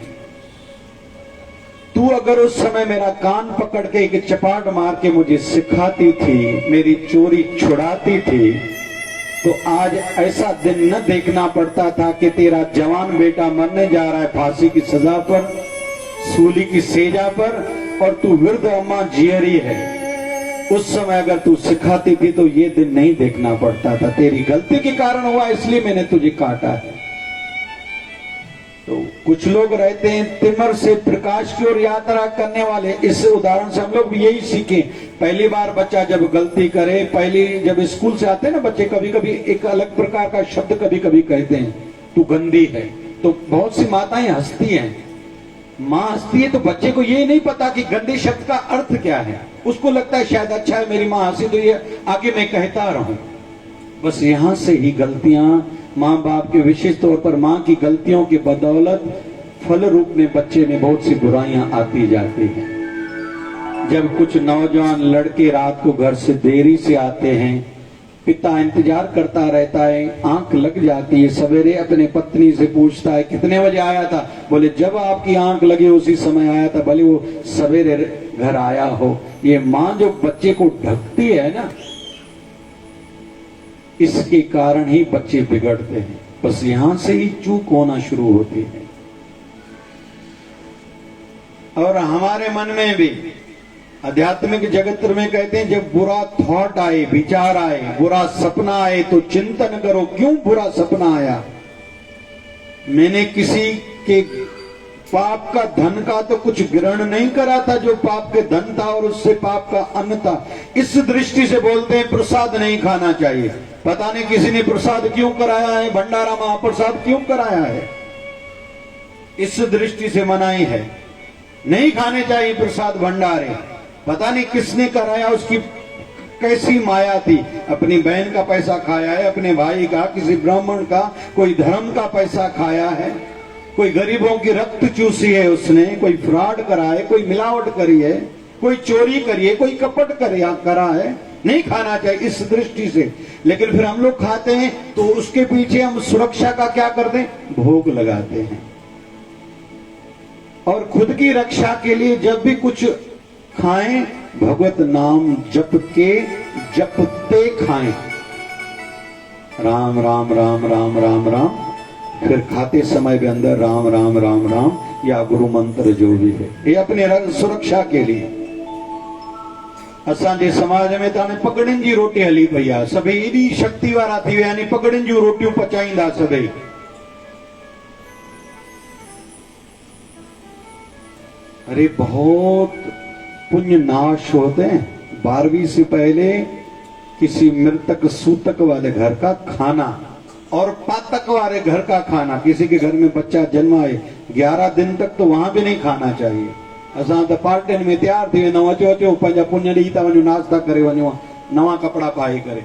तू अगर उस समय मेरा कान पकड़ के एक चपाट मार के मुझे सिखाती थी, मेरी चोरी छुड़ाती थी, तो आज ऐसा दिन न देखना पड़ता था कि तेरा जवान बेटा मरने जा रहा है फांसी की सजा पर, सूली की सेजा पर, और तू वृद्ध अम्मा जियरी है। उस समय अगर तू सिखाती थी तो ये दिन नहीं देखना पड़ता था। तेरी गलती के कारण हुआ, इसलिए मैंने तुझे काटा है। तो कुछ लोग रहते हैं तिमर से प्रकाश की ओर यात्रा करने वाले। इस उदाहरण से हम लोग भी यही सीखे। पहली बार बच्चा जब गलती करे, पहली जब स्कूल से आते हैं ना बच्चे, कभी कभी एक अलग प्रकार का शब्द कभी कभी कहते हैं, तू गंदी है। तो बहुत सी माताएं हंसती हैं, माँ हंसती है, तो बच्चे को ये नहीं पता कि गंदे शब्द का अर्थ क्या है। उसको लगता है शायद अच्छा है मेरी माँ हंसी तो ये आगे मैं कहता रहूं। बस यहां से ही गलतियां, माँ बाप के विशेष तौर पर माँ की गलतियों की बदौलत फल रूप में बच्चे में बहुत सी बुराइयां आती जाती हैं। जब कुछ नौजवान लड़के रात को घर से देरी से आते हैं, पिता इंतजार करता रहता है, आंख लग जाती है, सवेरे अपने पत्नी से पूछता है कितने बजे आया था? बोले जब आपकी आंख लगी उसी समय आया था, भले वो सवेरे घर आया हो। ये माँ जो बच्चे को ढकती है ना, इसके कारण ही बच्चे बिगड़ते हैं। बस यहां से ही चूक होना शुरू होती है। और हमारे मन में भी आध्यात्मिक जगत में कहते हैं जब बुरा थॉट आए, विचार आए, बुरा सपना आए तो चिंतन करो, क्यों बुरा सपना आया? मैंने किसी के पाप का धन का तो कुछ ग्रहण नहीं करा था, जो पाप के धन था और उससे पाप का अन्न था। इस दृष्टि से बोलते हैं प्रसाद नहीं खाना चाहिए। पता नहीं किसी ने प्रसाद क्यों कराया है, भंडारा महाप्रसाद क्यों कराया है, इस दृष्टि से मनाही है। नहीं खाने चाहिए प्रसाद भंडारे। पता नहीं किसने कराया, उसकी कैसी माया थी। अपनी बहन का पैसा खाया है, अपने भाई का, किसी ब्राह्मण का, कोई धर्म का पैसा खाया है, कोई गरीबों की रक्त चूसी है उसने, कोई फ्रॉड करा है, कोई मिलावट करी है, कोई चोरी करी है, कोई कपट करा है। नहीं खाना चाहिए इस दृष्टि से। लेकिन फिर हम लोग खाते हैं तो उसके पीछे हम सुरक्षा का क्या करते हैं? भोग लगाते हैं। और खुद की रक्षा के लिए जब भी कुछ खाएं, भगवत नाम जप के जपते खाएं, राम राम राम राम राम राम। फिर खाते समय के अंदर राम राम राम राम या गुरु मंत्र जो भी है, ये अपने सुरक्षा के लिए। असांजे समाज में तो पकड़िन रोटी हली पई आहे, सभई एडी शक्ति वारा थी विया आहिनि, पकड़िन जूं रोटियूं पचाईंदा सभई। अरे बहुत पुण्य नाश होते हैं। 12वीं से पहले किसी मृतक सूतक वाले घर का खाना और पातक वाले घर का खाना, किसी के घर में बच्चा जन्माए 11 दिन तक तो वहां भी नहीं खाना चाहिए। असां तो पार्टियुनि में तैयार थी वेंदा आहियूं, अचो अचो पंहिंजा पुण्य ॾेई था वञूं, नाश्ता करे वञूं, नवा कपड़ा पाए करे।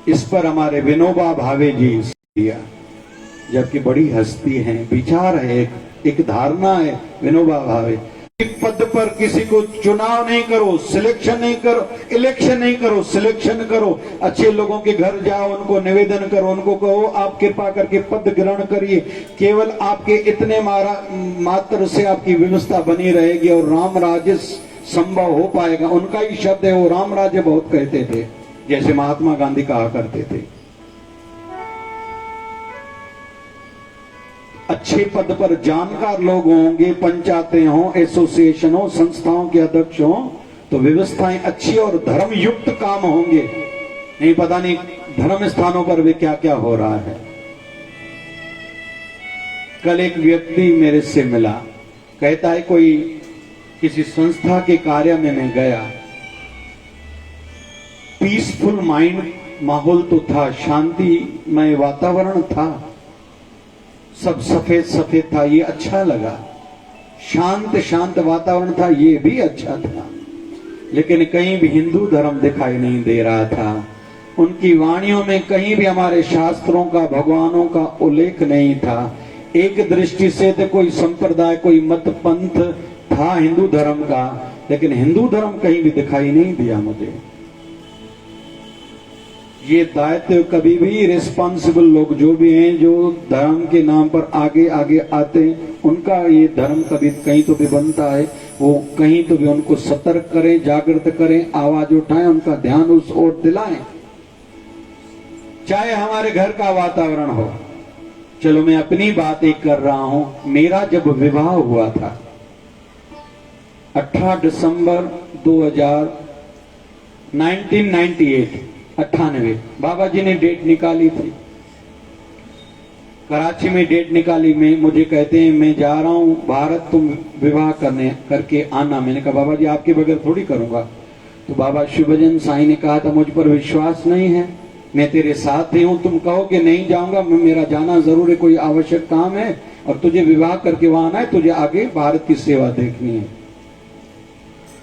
इस पर हमारे विनोबा भावे जी दिया, जबकि बड़ी हस्ती है, विचार है, एक धारणा है विनोबा भावे। पद पर किसी को चुनाव नहीं करो, सिलेक्शन नहीं करो, इलेक्शन नहीं करो, सिलेक्शन करो। अच्छे लोगों के घर जाओ, उनको निवेदन करो, उनको कहो आप कृपा करके पद ग्रहण करिए। केवल आपके इतने मात्र से आपकी व्यवस्था बनी रहेगी और राम राज्य संभव हो पाएगा। उनका ही शब्द है, वो राम राज्य बहुत कहते थे, जैसे महात्मा गांधी कहा करते थे। अच्छे पद पर जानकार लोग होंगे, पंचायतें हों, एसोसिएशन हो, संस्थाओं के अध्यक्ष हों, तो व्यवस्थाएं अच्छी और धर्म युक्त काम होंगे। नहीं पता नहीं धर्म स्थानों पर भी क्या क्या हो रहा है। कल एक व्यक्ति मेरे से मिला, कहता है कोई किसी संस्था के कार्य में मैं गया, पीसफुल माइंड माहौल तो था, शांतिमय वातावरण था, सब सफेद सफेद था, ये अच्छा लगा। शांत शांत वातावरण था, ये भी अच्छा था। लेकिन कहीं भी हिंदू धर्म दिखाई नहीं दे रहा था। उनकी वाणियों में कहीं भी हमारे शास्त्रों का, भगवानों का उल्लेख नहीं था। एक दृष्टि से तो कोई संप्रदाय, कोई मत पंथ था हिंदू धर्म का, लेकिन हिंदू धर्म कहीं भी दिखाई नहीं दिया मुझे। ये दायित्व कभी भी रिस्पॉन्सिबल लोग जो भी हैं, जो धर्म के नाम पर आगे आगे आते हैं, उनका ये धर्म कभी कहीं तो भी बनता है, वो कहीं तो भी उनको सतर्क करें, जागृत करें, आवाज उठाएं, उनका ध्यान उस ओर दिलाएं। चाहे हमारे घर का वातावरण हो। चलो मैं अपनी बात एक कर रहा हूं। मेरा जब विवाह हुआ था 18 दिसंबर 1998, बाबा जी ने डेट निकाली थी, कराची में डेट निकाली। में मुझे कहते हैं मैं जा रहा हूं भारत, तुम विवाह करके आना। मैंने कहा बाबा जी आपके बगैर थोड़ी करूंगा। तो बाबा शिवभजन साईं ने कहा था मुझ पर विश्वास नहीं है, मैं तेरे साथ ही हूं, तुम कहो कि नहीं जाऊंगा, मेरा जाना जरूर है, कोई आवश्यक काम है और तुझे विवाह करके वहां आना है, तुझे आगे भारत की सेवा देखनी है।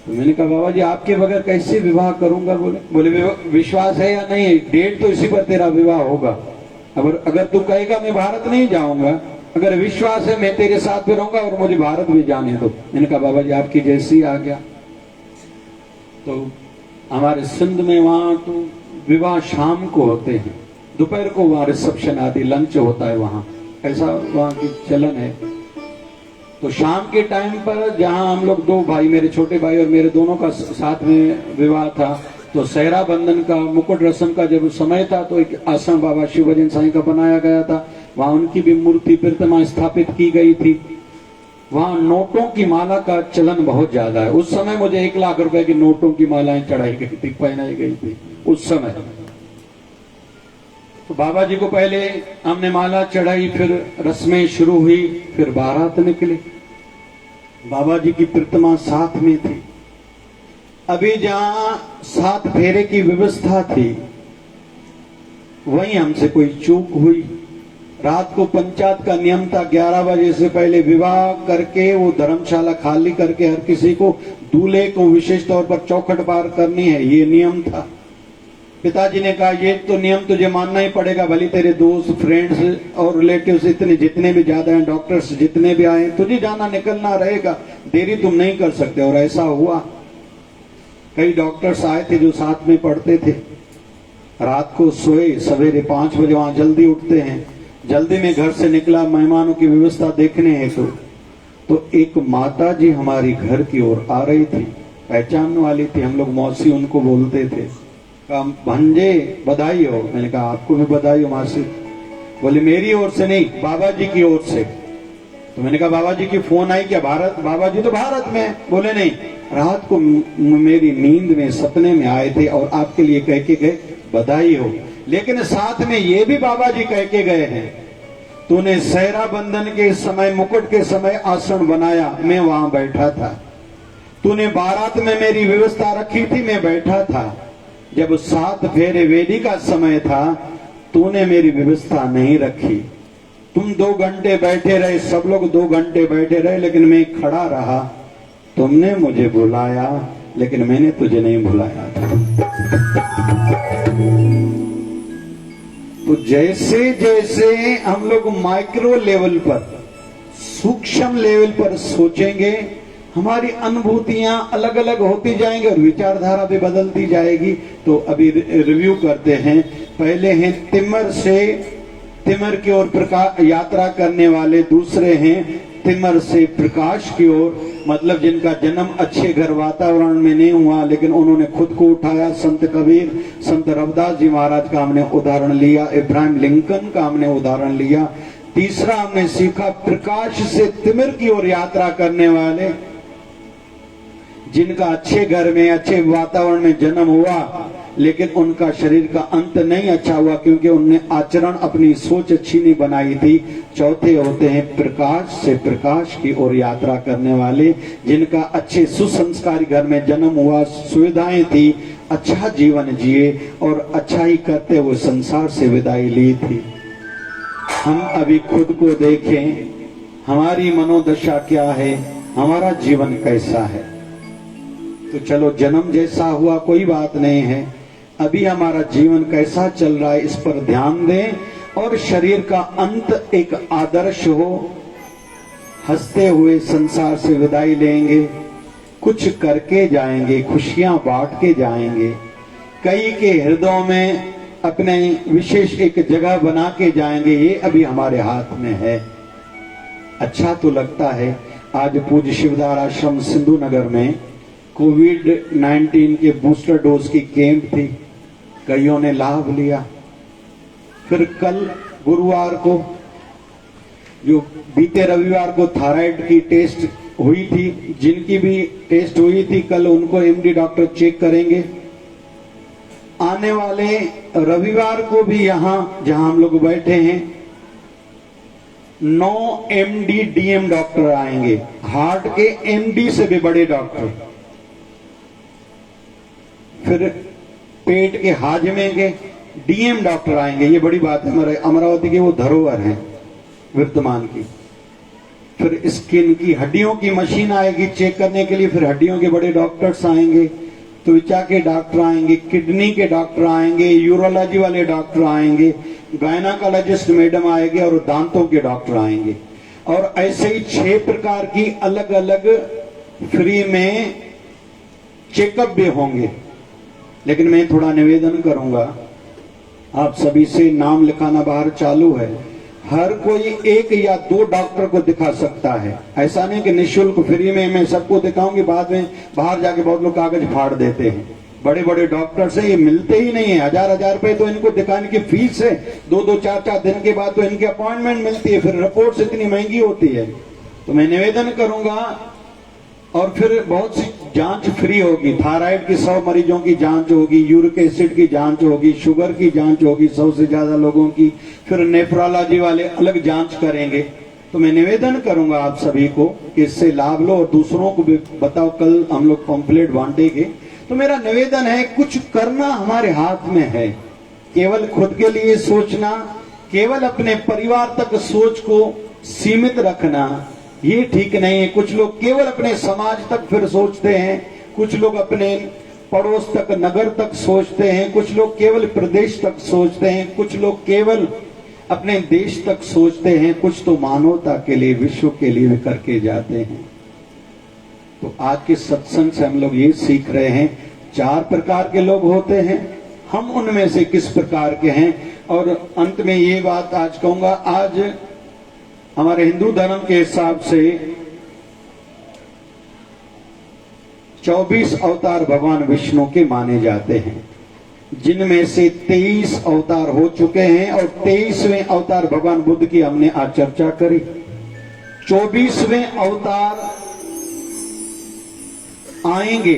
तो मैंने कहा बाबा जी आपके बगैर कैसे विवाह करूंगा। बोले विश्वास है या नहीं? डेट तो इसी पर तेरा विवाह होगा। अगर तू कहेगा मैं भारत नहीं जाऊंगा, अगर विश्वास है मैं तेरे साथ भी रहूंगा और मुझे भारत भी जाने दो। मैंने कहा बाबा जी आपकी जैसी आ गया। तो हमारे सिंध में वहां तो विवाह शाम को होते हैं, दोपहर को वहां रिसेप्शन आदि लंच होता है, वहां ऐसा वहां की चलन है। तो शाम के टाइम पर जहां हम लोग दो भाई, मेरे छोटे भाई और मेरे दोनों का साथ में विवाह था, तो सहरा बंधन का, मुकुट रस्म का जब समय था, तो एक आश्रम बाबा शिवभजन साईं का बनाया गया था। वहां उनकी भी मूर्ति प्रतिमा स्थापित की गई थी। वहां नोटों की माला का चलन बहुत ज्यादा है। उस समय मुझे 1 लाख रुपए की नोटों की मालाएं चढ़ाई गई थी, पहनाई गई थी उस समय। तो बाबा जी को पहले हमने माला चढ़ाई, फिर रस्में शुरू हुई, फिर बारात निकली। बाबा जी की प्रतिमा साथ में थी। अभी जहां 7 फेरे की व्यवस्था थी, वहीं हमसे कोई चूक हुई। रात को पंचायत का नियम था 11 बजे से पहले विवाह करके वो धर्मशाला खाली करके हर किसी को, दूल्हे को विशेष तौर पर चौखट पार करनी है, ये नियम था। पिताजी ने कहा ये तो नियम तुझे मानना ही पड़ेगा, भले तेरे दोस्त, फ्रेंड्स और रिलेटिव्स इतने जितने भी ज्यादा हैं, डॉक्टर्स जितने भी आए, तुझे जाना निकलना रहेगा, देरी तुम नहीं कर सकते। और ऐसा हुआ। कई डॉक्टर्स आए थे जो साथ में पढ़ते थे, रात को सोए, सवेरे 5 बजे वहां जल्दी उठते हैं। जल्दी में घर से निकला मेहमानों की व्यवस्था देखने हेतु, तो एक माता जी हमारी घर की ओर आ रही थी, पहचानने वाली थी, हम लोग मौसी उनको बोलते थे। कहा भंजे बधाई हो। मैंने कहा आपको भी बधाई हो मासी। बोले मेरी ओर से नहीं, बाबा जी की ओर से। तो मैंने कहा बाबा जी की फोन आई क्या? भारत, बाबा जी तो भारत में। बोले नहीं, रात को मेरी नींद में सपने में आए थे और आपके लिए कह के गए बधाई हो। लेकिन साथ में ये भी बाबा जी कह के गए हैं, तूने सहरा बंधन के समय, मुकुट के समय आसन बनाया, मैं वहां बैठा था। तूने बारात में मेरी व्यवस्था रखी थी, मैं बैठा था। जब 7 फेरे वेदी का समय था, तूने मेरी व्यवस्था नहीं रखी। तुम 2 घंटे बैठे रहे, सब लोग 2 घंटे बैठे रहे, लेकिन मैं खड़ा रहा। तुमने मुझे बुलाया, लेकिन मैंने तुझे नहीं बुलाया था। तो जैसे जैसे हम लोग माइक्रो लेवल पर, सूक्ष्म लेवल पर सोचेंगे, हमारी अनुभूतियां अलग अलग होती जाएंगी और विचारधारा भी बदलती जाएगी। तो अभी रिव्यू करते हैं। पहले हैं तिमर की ओर यात्रा करने वाले, दूसरे हैं तिमर से प्रकाश की ओर, मतलब जिनका जन्म अच्छे घर वातावरण में नहीं हुआ लेकिन उन्होंने खुद को उठाया। संत कबीर, संत रविदास जी महाराज का हमने उदाहरण लिया, इब्राहिम लिंकन का हमने उदाहरण लिया। तीसरा हमने सीखा प्रकाश से तिमिर की ओर यात्रा करने वाले, जिनका अच्छे घर में अच्छे वातावरण में जन्म हुआ लेकिन उनका शरीर का अंत नहीं अच्छा हुआ क्योंकि उनने आचरण, अपनी सोच अच्छी नहीं बनाई थी। चौथे होते हैं प्रकाश से प्रकाश की ओर यात्रा करने वाले, जिनका अच्छे सुसंस्कारी घर में जन्म हुआ, सुविधाएं थी, अच्छा जीवन जिए और अच्छा ही करते हुए संसार से विदाई ली थी। हम अभी खुद को देखें, हमारी मनोदशा क्या है, हमारा जीवन कैसा है। तो चलो जन्म जैसा हुआ कोई बात नहीं है, अभी हमारा जीवन कैसा चल रहा है इस पर ध्यान दें और शरीर का अंत एक आदर्श हो। हंसते हुए संसार से विदाई लेंगे, कुछ करके जाएंगे, खुशियां बांट के जाएंगे, कई के हृदयों में अपने विशेष एक जगह बना के जाएंगे। ये अभी हमारे हाथ में है। अच्छा तो लगता है। आज पूज्य शिवदार आश्रम सिंधु नगर में कोविड-19 के बूस्टर डोज की कैंप थी, कईयों ने लाभ लिया। फिर कल गुरुवार को, जो बीते रविवार को थायराइड की टेस्ट हुई थी, जिनकी भी टेस्ट हुई थी कल उनको एमडी डॉक्टर चेक करेंगे। आने वाले रविवार को भी यहां जहां हम लोग बैठे हैं 9 एमडी डीएम डॉक्टर आएंगे, हार्ट के एमडी से भी बड़े डॉक्टर। फिर पेट के हाजमे के डीएम डॉक्टर आएंगे। ये बड़ी बात है, हमारे अमरावती की वो धरोहर है वर्तमान की। फिर स्किन की, हड्डियों की मशीन आएगी चेक करने के लिए, फिर हड्डियों के बड़े डॉक्टर्स आएंगे, त्वचा के डॉक्टर आएंगे, किडनी के डॉक्टर आएंगे, यूरोलॉजी वाले डॉक्टर आएंगे, गायनाकोलॉजिस्ट मैडम आएंगे और दांतों के डॉक्टर आएंगे। और ऐसे ही 6 प्रकार की अलग अलग फ्री में चेकअप भी होंगे। लेकिन मैं थोड़ा निवेदन करूंगा, आप सभी से नाम लिखाना बाहर चालू है। हर कोई 1 या 2 डॉक्टर को दिखा सकता है। ऐसा नहीं कि निःशुल्क फ्री में मैं सबको दिखाऊंगी, बाद में बाहर जाके बहुत लोग कागज फाड़ देते हैं। बड़े बड़े डॉक्टर से ये मिलते ही नहीं है, हजार रुपए तो इनको दिखाने की फीस है। 2-2, 4-4 दिन के बाद तो इनकी अपॉइंटमेंट मिलती है, फिर रिपोर्ट्स इतनी महंगी होती है। तो मैं निवेदन करूंगा। और फिर बहुत सी जांच फ्री होगी। थायराइड की 100 मरीजों की जांच होगी, यूरिक एसिड की जांच होगी, शुगर की जांच होगी 100 से ज्यादा लोगों की। फिर नेफ्रोलॉजी वाले अलग जांच करेंगे। तो मैं निवेदन करूंगा आप सभी को कि इससे लाभ लो और दूसरों को भी बताओ। कल हम लोग पंपलेट बांटेंगे। तो मेरा निवेदन है, कुछ करना हमारे हाथ में है। केवल खुद के लिए सोचना, केवल अपने परिवार तक सोच को सीमित रखना, ये ठीक नहीं है। कुछ लोग केवल अपने समाज तक फिर सोचते हैं, कुछ लोग अपने पड़ोस तक, नगर तक सोचते हैं, कुछ लोग केवल प्रदेश तक सोचते हैं, कुछ लोग केवल अपने देश तक सोचते हैं, कुछ तो मानवता के लिए, विश्व के लिए भी करके जाते हैं। तो आज के सत्संग से हम लोग ये सीख रहे हैं, 4 प्रकार के लोग होते हैं, हम उनमें से किस प्रकार के हैं। और अंत में ये बात आज कहूंगा, आज हमारे हिंदू धर्म के हिसाब से 24 अवतार भगवान विष्णु के माने जाते हैं, जिनमें से 23 अवतार हो चुके हैं और 23वें अवतार भगवान बुद्ध की हमने आज चर्चा करी। 24वें अवतार आएंगे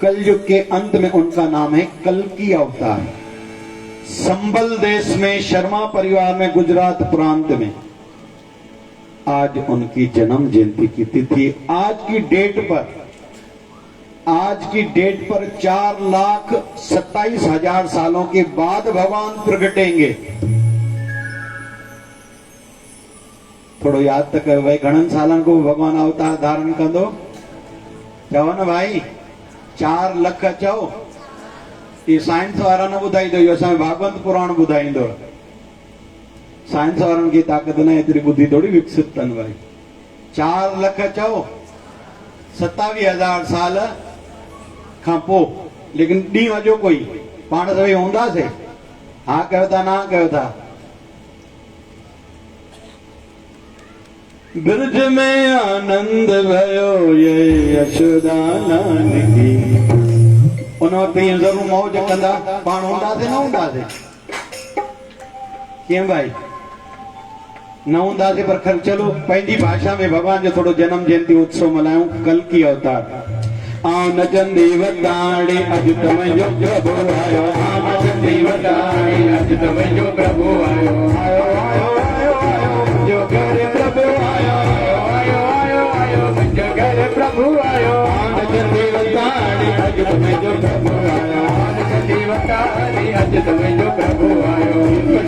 कलयुग के अंत में, उनका नाम है कल्कि अवतार। संबल देश में, शर्मा परिवार में, गुजरात प्रांत में आज उनकी जन्म जयंती की तिथि। आज की डेट पर 4,27,000 सालों के बाद भगवान प्रगटेंगे। थोड़ो याद तक भाई, घणन सालन को भगवान अवतार धारण कर दो। चओ न भाई, 4 लख चओ। ये साइंस वारा न बुधाई दो, असां भागवत पुराण बुधाईंदो। साइंस वारनि की ताकत न, एतरी बुद्धि थोड़ी विकसित अथनि भाई। 4 लख चओ, 27,000 साल खां पोइ, लेकिन ॾींहुं अॼो कोई पाण सभई हूंदासीं। हा कयो था ना कयो था। ब्रज में आनंद भयो ये यशोदाना निधि। उन वक़्तु ईअं ज़रूरु मौज कंदा, पाण हूंदासीं न हूंदासीं? कीअं भाई? न हूंदासीं, पर खैर चलो पंहिंजी भाषा में भगवान जो थोड़ो जन्म जयंती उत्सव मल्हायूं। कल्कि अवतार आन चंदी वताड़ी अज तमजो प्रभु आयो। आन चंदी वताड़ी अज तमजो प्रभु आयो। आयो आयो आयो आयो जो घर प्रभु आयो। आयो आयो आयो जो घर प्रभु आयो। आन चंदी वताड़ी अज तमजो प्रभु आयो। आन चंदी वताड़ी अज तमजो प्रभु आयो।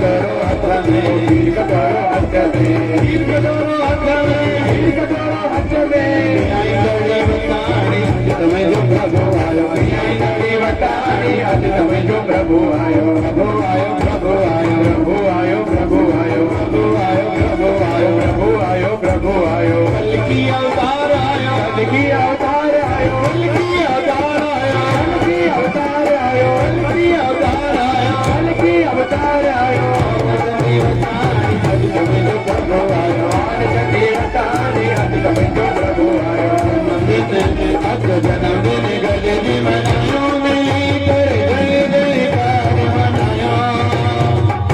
करो हाथ में करो हाथ में करो हाथ में करो हाथ में। आई चंदी वताड़ी તમે જો પ્રભુ આયો। અહીં નવી વટાણી આજ તમે જો પ્રભુ આયો। પ્રભુ આયો પ્રભુ આયો પ્રભુ આયો પ્રભુ આયો પ્રભુ આયો પ્રભુ આયો પ્રભુ આયો પ્રભુ આયો। કલ્કી અવતાર આયો કલ્કી અવતાર આયો કલ્કી અવતાર આયો કલ્કી અવતાર આયો કલ્કી અવતાર આયો કલ્કી અવતાર આયો। નવી વટાણી આજ તમે જો પ્રભુ આયો। આજ નવી વટાણી આજ તમે જો પ્રભુ આયો। जन्मदिन गजनी मनायो मिली कर जय जयकार मनायो।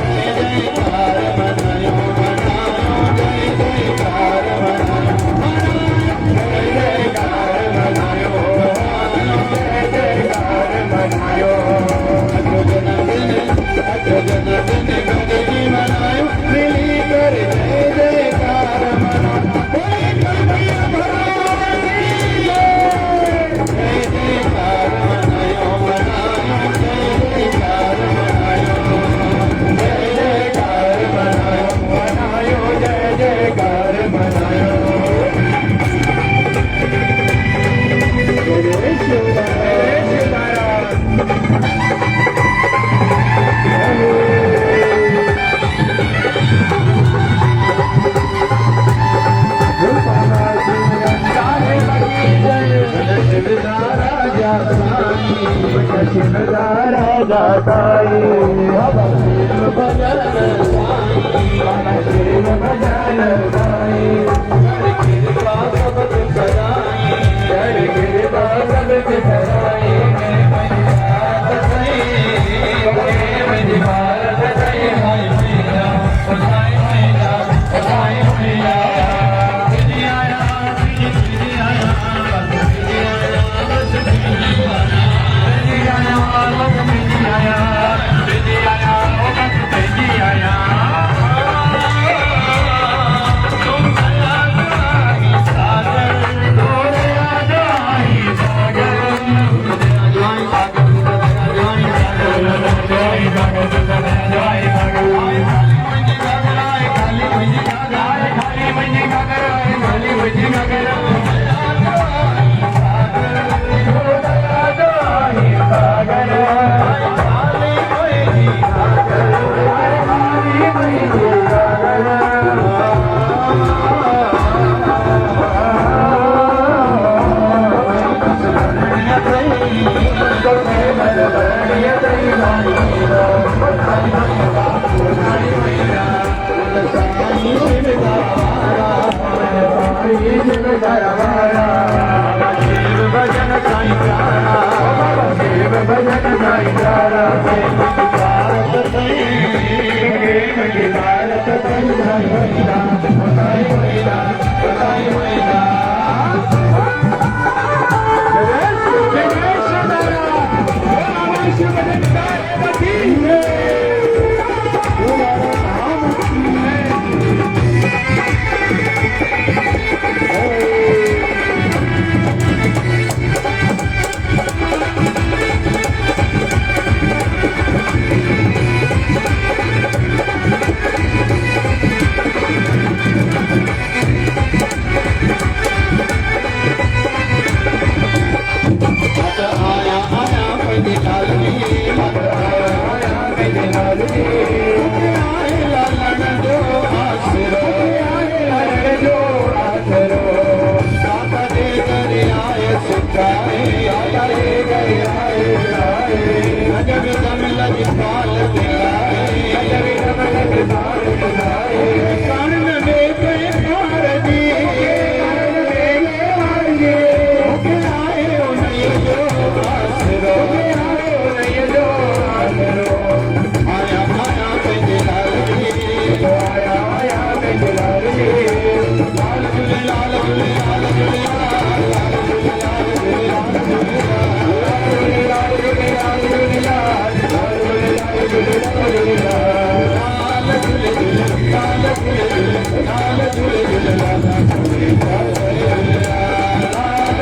जय जयकार मनायो मनायो जय जयकार मनायो जय जयकार मनायो जय जयकार मनायो। जन्मदिन गजनी मनायो मिली कर जय जयकार मनायो। गाए गाए गए आए आए अजब दम लगी पाल दिलाए अजब दम लगी पाल दिलाए कान में पे पार दी के आए ओ नहीं जो आसरो आए ओ नहीं जो आसरो आया आया बेजलाल जी आया आया बेजलाल जी लाल झूले लाल झूले लाल झूले लाल झूले लाल झूले लाल झूले लाल झूले लाल झूले लाल झूले लाल झूले लाल झूले लाल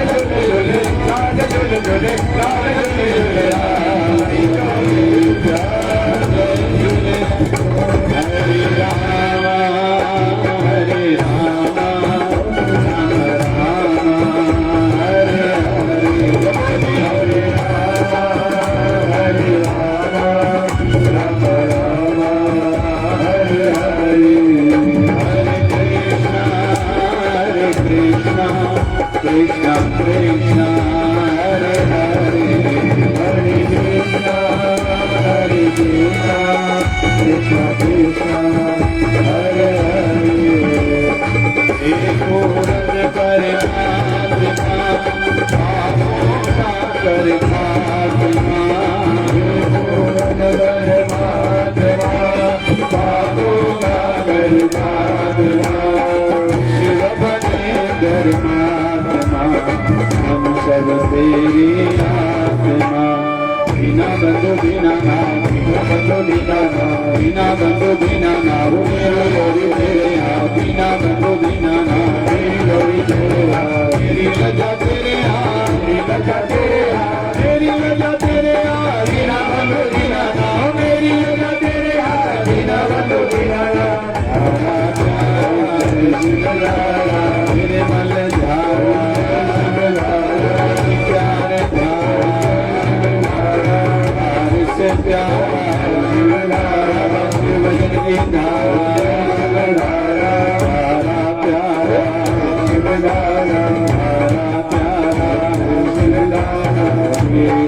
झूले लाल झूले लाल झूले लाल झूले हरे राम हरे राम राम राम हरे हरे हरे राम हरे राम राम राम हरे हरे हरे कृष्ण कृष्ण कृष्ण हरे हरे हरे कृष्ण कृष्ण कृष्ण हरे हरे एक रन कर आत्मा पापों का कर खात्मा एक रन कर आत्मा पापों का कर खात्मा शिव बने धर्मात्मा हम सब तेरी आत्मा बिना बंधु बिना नाम बिना बंधु बिना नाम बिना बंधु बिना नाम मेरी गौरी तेरे हाँ बिना बंधु बिना नाम मेरी गौरी तेरे हाँ मेरी लज्जा तेरे हाँ मेरी लज्जा तेरे हाँ मेरी लज्जा तेरे हाँ बिना बंधु बिना नाम मेरी लज्जा तेरे हाँ बिना बंधु बिना नाम मेरे मन झारा प्यार से प्यार भजन की धारा प्यारा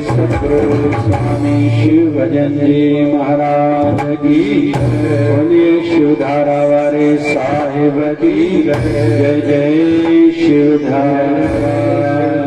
सतगुरु स्वामी शिव भजन जी महाराज की बोलिए शिवधारा वाले साहिब की जय जय शिवधारा।